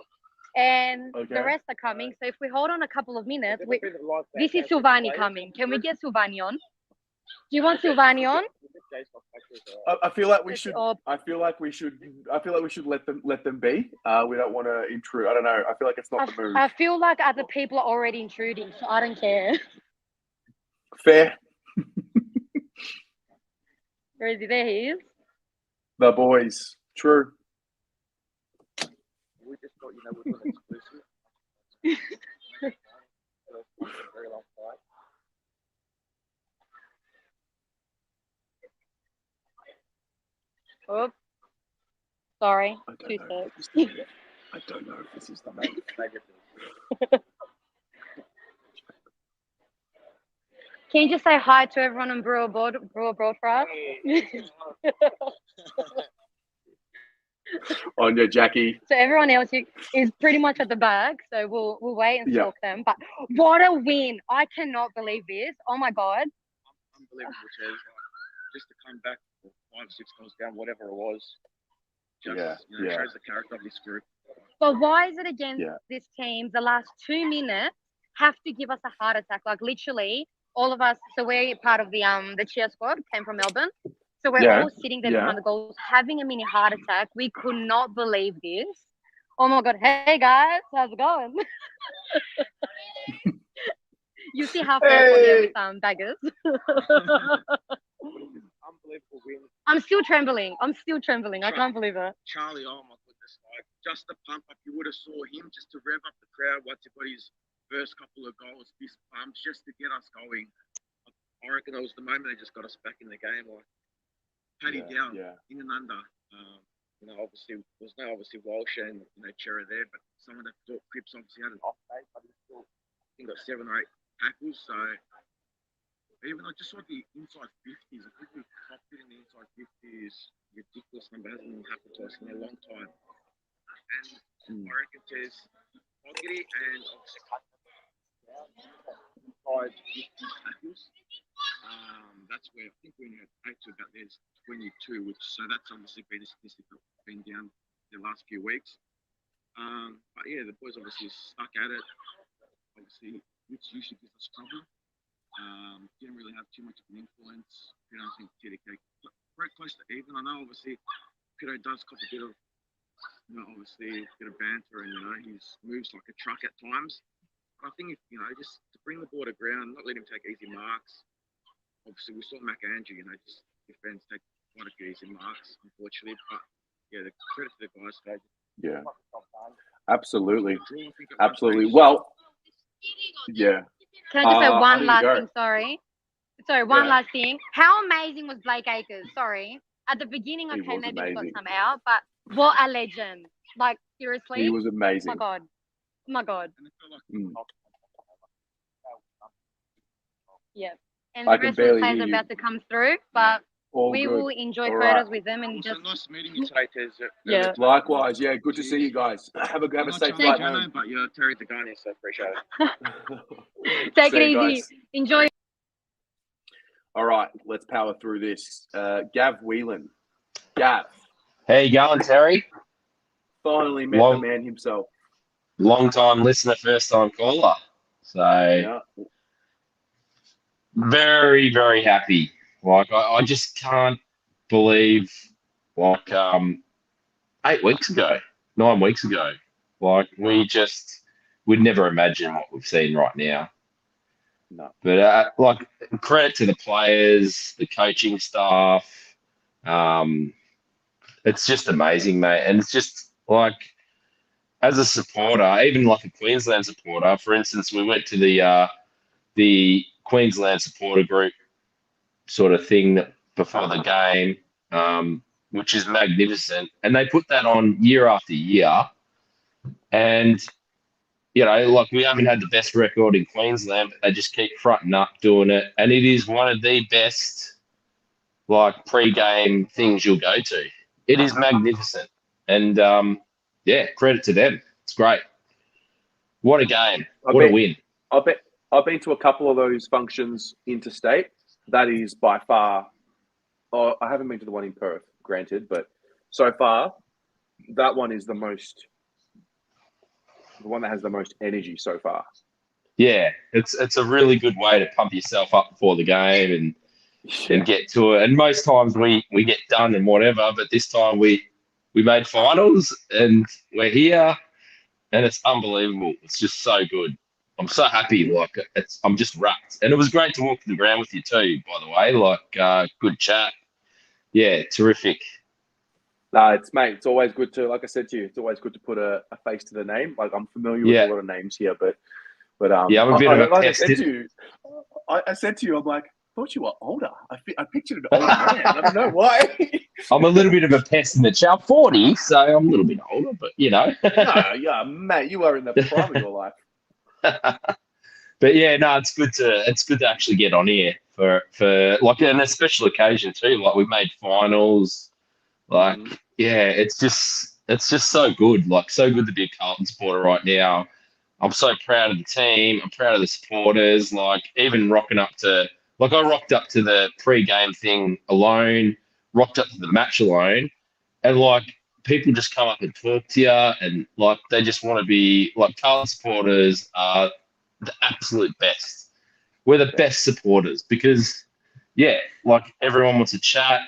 And the rest are coming. So if we hold on a couple of minutes, this is Silvani coming. Can we get Silvani on? Do you want Silvani on? I feel like we should. I feel like we should let them be. We don't want to intrude. I don't know. I feel like it's not the move. I feel like other people are already intruding, so I don't care. Fair. Where is he? There he is. The boys. True. We just got, we've got an exclusive. Very long flight. Oops. Sorry. I don't know if this is the move. Can you just say hi to everyone on Brew Abroad for us? On your Jackie. So everyone else is pretty much at the back. So we'll wait and stalk them. But what a win! I cannot believe this. Oh my god! Unbelievable, Chaz. Just to come back 5-6 goals down, whatever it was. Just, shows the character of this group. But why is it against this team? The last 2 minutes have to give us a heart attack. Like literally, all of us. So we're part of the cheer squad. Came from Melbourne. So we're all sitting there behind the goals, having a mini heart attack. We could not believe this. Oh my god! Hey guys, how's it going? You see how far we're with baggers. Unbelievable win. I'm still trembling. I can't believe it. Charlie, oh my goodness! Like just the pump up. You would have saw him just to rev up the crowd once he got his first couple of goals. Fist pumps just to get us going. I reckon it was the moment they just got us back in the game. Like. Paddy down in and under. Obviously there's no Walsh and Chera there, but someone that thought Cripps obviously had an off day, but he still got 7 or 8 tackles. So even I just saw the inside 50s. I think we topped it in the inside 50s. Ridiculous number, hasn't happened to us in a long time. And I reckon there's Fogarty and obviously inside 50 tackles. That's where I think when you had 8 to about there's 22, so that's obviously been a statistic that's been down the last few weeks. But yeah, the boys obviously stuck at it. Obviously, which usually gives us trouble. Didn't really have too much of an influence. I think TDK very close to even. I know obviously Pito does cop a bit of, obviously a bit of banter, and he moves like a truck at times. But I think if just to bring the ball to ground, not let him take easy marks. Obviously, we saw Mac Andrew, just defense take quite a few easy marks, unfortunately. But yeah, the credit to the guys today. Yeah, absolutely. Well, yeah. Can I just say one last thing? Sorry, one last thing. How amazing was Blake Acres? Sorry. At the beginning, maybe he got some out, but what a legend. Like, seriously. He was amazing. Oh my God. Yeah. And the rest of the players are about to come through, but we will enjoy photos with them and just. Nice meeting you today, Tez. Yeah. Likewise, good to see you guys. Have a safe flight home. But you're Terry Degani, so appreciate it. Take it easy. Enjoy. All right, let's power through this. Gav Whelan. Gav. How you going, Terry? Finally met the man himself. Long time listener, first time caller. So very, very happy. Like I just can't believe 9 weeks ago, like we'd never imagine what we've seen right now. No. But credit to the players, the coaching staff. It's just amazing, mate. And it's just like, as a supporter, even like a Queensland supporter, for instance, we went to the Queensland supporter group sort of thing before the game, which is magnificent. And they put that on year after year. And, like we haven't had the best record in Queensland, but they just keep fronting up doing it. And it is one of the best, like, pre-game things you'll go to. It is magnificent. And, credit to them. It's great. What a game. What a win. I've been to a couple of those functions interstate. That is by far, I haven't been to the one in Perth, granted, but so far, that one is the one that has the most energy so far. Yeah, it's a really good way to pump yourself up before the game and get to it. And most times we get done and whatever, but this time we made finals and we're here and it's unbelievable. It's just so good. I'm so happy. Like I'm just wrapped. And it was great to walk to the ground with you too, by the way. Like good chat. Yeah, terrific. No, it's always good to, like I said to you, it's always good to put a face to the name. Like I'm familiar with a lot of names here, but I'm a bit of a pest. I said to you, I'm like, I thought you were older. I pictured an older man. I don't know why. I'm a little bit of a pest in the chat. I'm 40, so I'm a little bit older, but No, yeah, mate, you are in the prime of your life. But yeah, no, it's good to actually get on here for like on a special occasion too. Like we made finals. Like it's just so good. Like, so good to be a Carlton supporter right now. I'm so proud of the team. I'm proud of the supporters. Like, even rocking up to, like, I rocked up to the pre-game thing alone, rocked up to the match alone, and like, people just come up and talk to you, and like, they just want to be like, Carlton supporters are the absolute best. We're the best supporters because, yeah, like, everyone wants to chat.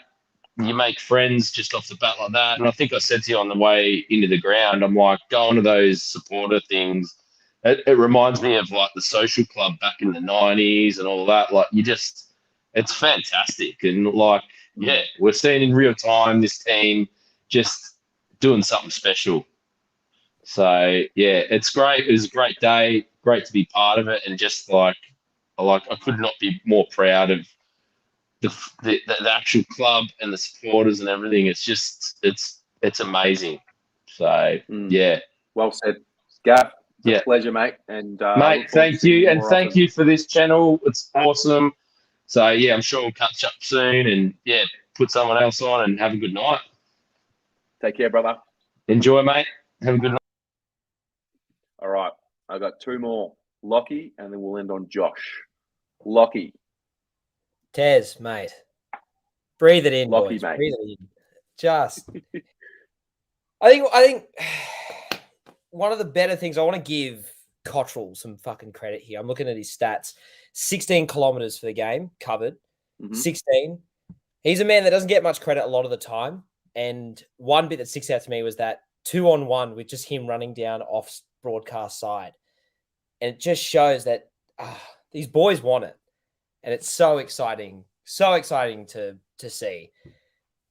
You make friends just off the bat like that. And I think I said to you on the way into the ground, I'm like, going to those supporter things, it reminds me of like the social club back in the 90s and all that. Like, it's fantastic. And like, yeah, we're seeing in real time this team just doing something special. So yeah, it's great. It was a great day. Great to be part of it. And just like I could not be more proud of the actual club and the supporters and everything. It's just it's amazing. So yeah, well said, Gav. Yeah, pleasure, mate. And mate, thank you, and thank you for this channel. It's awesome. So yeah, I'm sure we'll catch up soon, and yeah, put someone else on and have a good night. Take care, brother. Enjoy, mate. Have a good night. All right, I got two more, Lockie, and then we'll end on Josh. Lockie. Tez, mate. Breathe it in, Lockie, boys. mate. Breathe it in. Just, I think one of the better things, I want to give Cottrell some fucking credit here. I'm looking at his stats. 16 kilometers for the game covered. 16. He's a man that doesn't get much credit a lot of the time. And one bit that sticks out to me was that 2-on-1 with just him running down off broadcast side. And it just shows that these boys want it. And it's so exciting to see.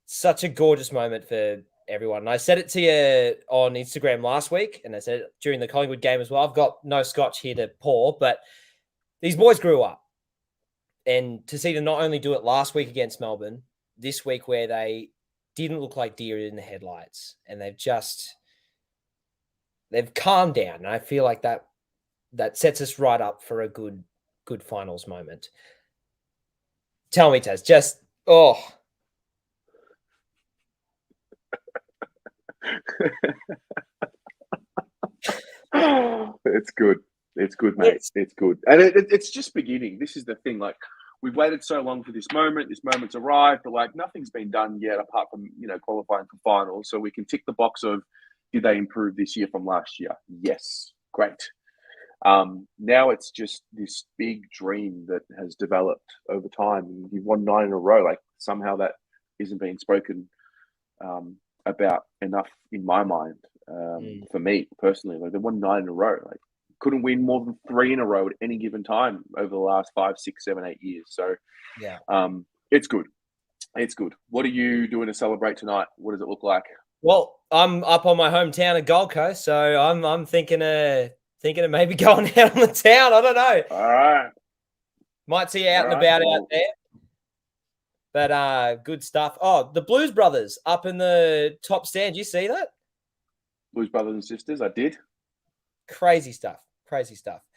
Such a gorgeous moment for everyone. And I said it to you on Instagram last week, and I said it during the Collingwood game as well. I've got no scotch here to pour, but these boys grew up. And to see them not only do it last week against Melbourne, this week where they didn't look like deer in the headlights, and they've calmed down. And I feel like that sets us right up for a good finals moment. Tell me, Taz, just, It's good. It's good, mate. It's good. And it's just beginning. This is the thing. Like, we've waited so long for this moment. This moment's arrived, but like, nothing's been done yet apart from, qualifying for finals. So we can tick the box of, did they improve this year from last year? Yes. Great. Now it's just this big dream that has developed over time. You've won 9 in a row. Like, somehow that isn't being spoken about enough in my mind. For me personally, like, they won 9 in a row. Like, couldn't win more than 3 in a row at any given time over the last 5, 6, 7, 8 years. So yeah, it's good. It's good. What are you doing to celebrate tonight? What does it look like? Well, I'm up on my hometown of Gold Coast, so I'm thinking of maybe going out on the town. I don't know. All right. Might see you out and about out there. But good stuff. Oh, the Blues Brothers up in the top stand. You see that? Blues Brothers and Sisters. I did. Crazy stuff.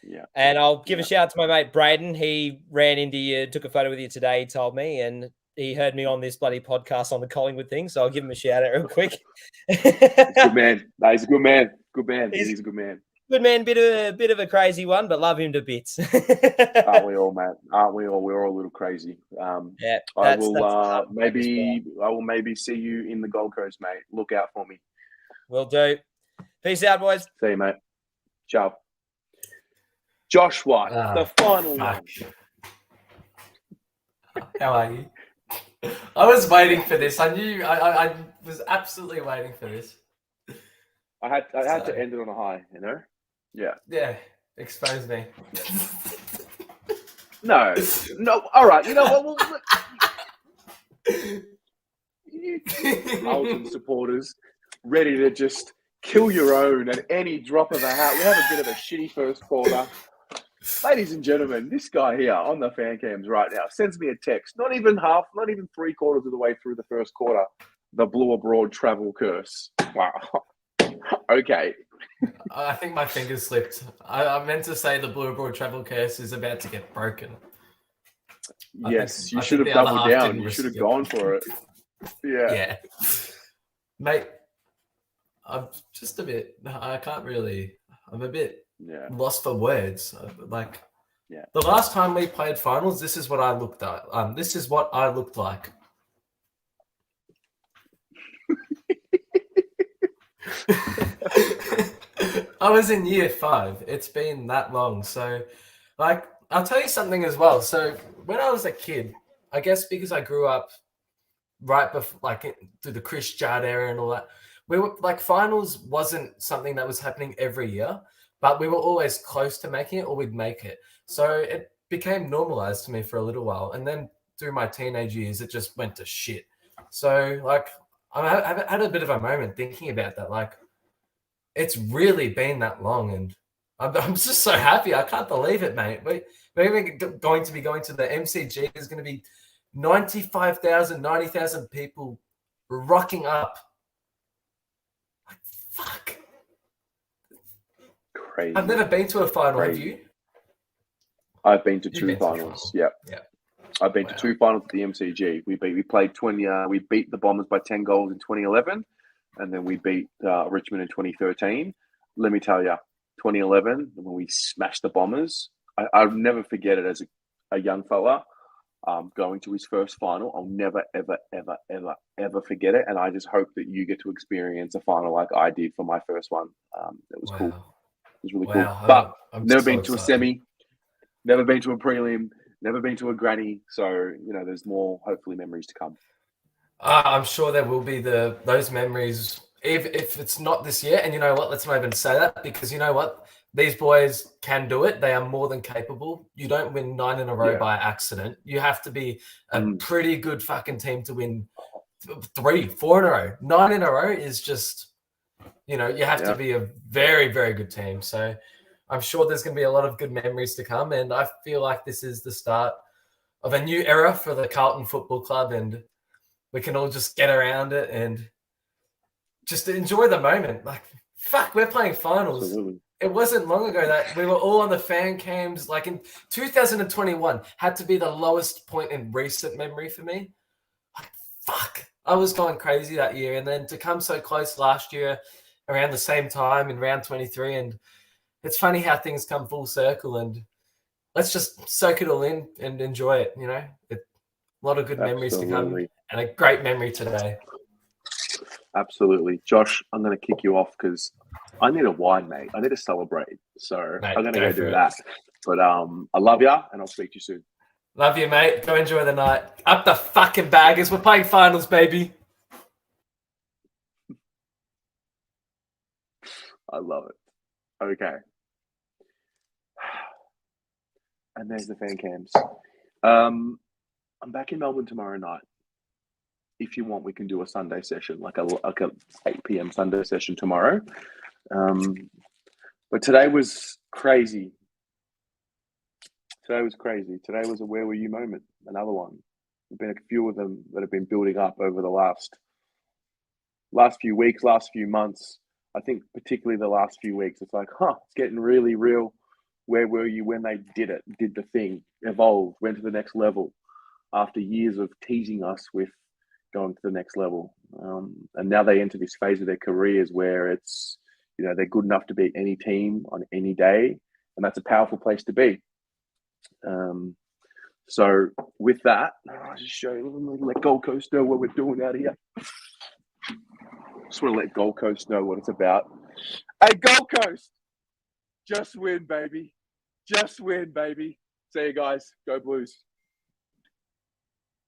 Yeah. And I'll give a shout out to my mate Braden. He ran into you, took a photo with you today, he told me, and he heard me on this bloody podcast on the Collingwood thing, so I'll give him a shout out real quick. Good man. No, he's a good man. Good man. He's a good man. Good man, bit of a crazy one, but love him to bits. Aren't we all, Matt? Aren't we all? We're all a little crazy. Yeah, I will maybe see you in the Gold Coast, mate. Look out for me. Will do. Peace out, boys. See you, mate. Ciao. Josh White, the final one. How are you? I was waiting for this. I knew I was absolutely waiting for this. I had to end it on a high, Yeah. Yeah. Expose me. No. All right. You know what? Carlton supporters ready to just kill your own at any drop of a hat. We have a bit of a shitty first quarter. Ladies and gentlemen, this guy here on the fan cams right now sends me a text. Not even 3/4 of the way through the first quarter. The blue abroad travel curse. Wow. Okay. I think my fingers slipped. I meant to say the blue abroad travel curse is about to get broken. Yes, you should have doubled down. You should have gone for it. Yeah. Mate, I'm just a bit. I can't really. I'm a bit lost for words. Like, the last time we played finals, this is what I looked at. This is what I looked like. I was in year 5. It's been that long. So, like, I'll tell you something as well. So, when I was a kid, I guess because I grew up right before, like, through the Chris Judd era and all that, we were like, finals wasn't something that was happening every year, but we were always close to making it, or we'd make it. So it became normalized to me for a little while, and then through my teenage years, it just went to shit. So, like, I've had a bit of a moment thinking about that. Like, it's really been that long, and I'm just so happy. I can't believe it, mate. We're even going to be going to the MCG. There's going to be 95,000, 90,000 people rocking up. Like, fuck. Crazy. I've never been to a final. Crazy. Have you? I've been to You've two been to a finals. final. Yep. Yeah. I've been to 2 finals at the MCG. We played 20. We beat the Bombers by 10 goals in 2011, and then we beat Richmond in 2013. Let me tell you, 2011 when we smashed the Bombers, I'll never forget it as a young fella going to his first final. I'll never, ever, ever, ever, ever forget it. And I just hope that you get to experience a final like I did for my first one. It was cool. It was really cool. But I'm never so been to a excited. semi, never been to a prelim, never been to a granny. So, there's more, hopefully, memories to come. I'm sure there will be those memories if it's not this year. And you know what? Let's not even say that, because you know what? These boys can do it. They are more than capable. You don't win 9 in a row by accident. You have to be a pretty good fucking team to win 3, 4 in a row. 9 in a row is just, you have to be a very, very good team. So I'm sure there's going to be a lot of good memories to come. And I feel like this is the start of a new era for the Carlton Football Club, and we can all just get around it and just enjoy the moment. Like, fuck, we're playing finals. Absolutely. It wasn't long ago that we were all on the fan cams. Like, in 2021 had to be the lowest point in recent memory for me. Like, fuck, I was going crazy that year. And then to come so close last year around the same time in round 23. And it's funny how things come full circle, and let's just soak it all in and enjoy it. A lot of good memories to come, Absolutely. and a great memory today. Absolutely. Josh, I'm going to kick you off because I need a wine, mate. I need to celebrate. So Mate, I'm going to go go for do it. that. But I love you, and I'll speak to you soon. Love you, mate. Go enjoy the night. Up the fucking baggers. We're playing finals, baby. I love it. Okay. And there's the fan cams. I'm back in Melbourne tomorrow night. If you want, we can do a Sunday session, like a 8 p.m. Sunday session tomorrow. But today was crazy. Today was a where were you moment, another one. There's been a few of them that have been building up over the last few weeks, last few months. I think particularly the last few weeks, it's like, it's getting really real. Where were you when they did it, did the thing, evolved, went to the next level after years of teasing us with going to the next level? And now they enter this phase of their careers where it's, they're good enough to beat any team on any day. And that's a powerful place to be. So with that, I'll just show you, let Gold Coast know what we're doing out here. Just want to let Gold Coast know what it's about. Hey, Gold Coast, just win, baby. Just win, baby. See you guys. Go Blues.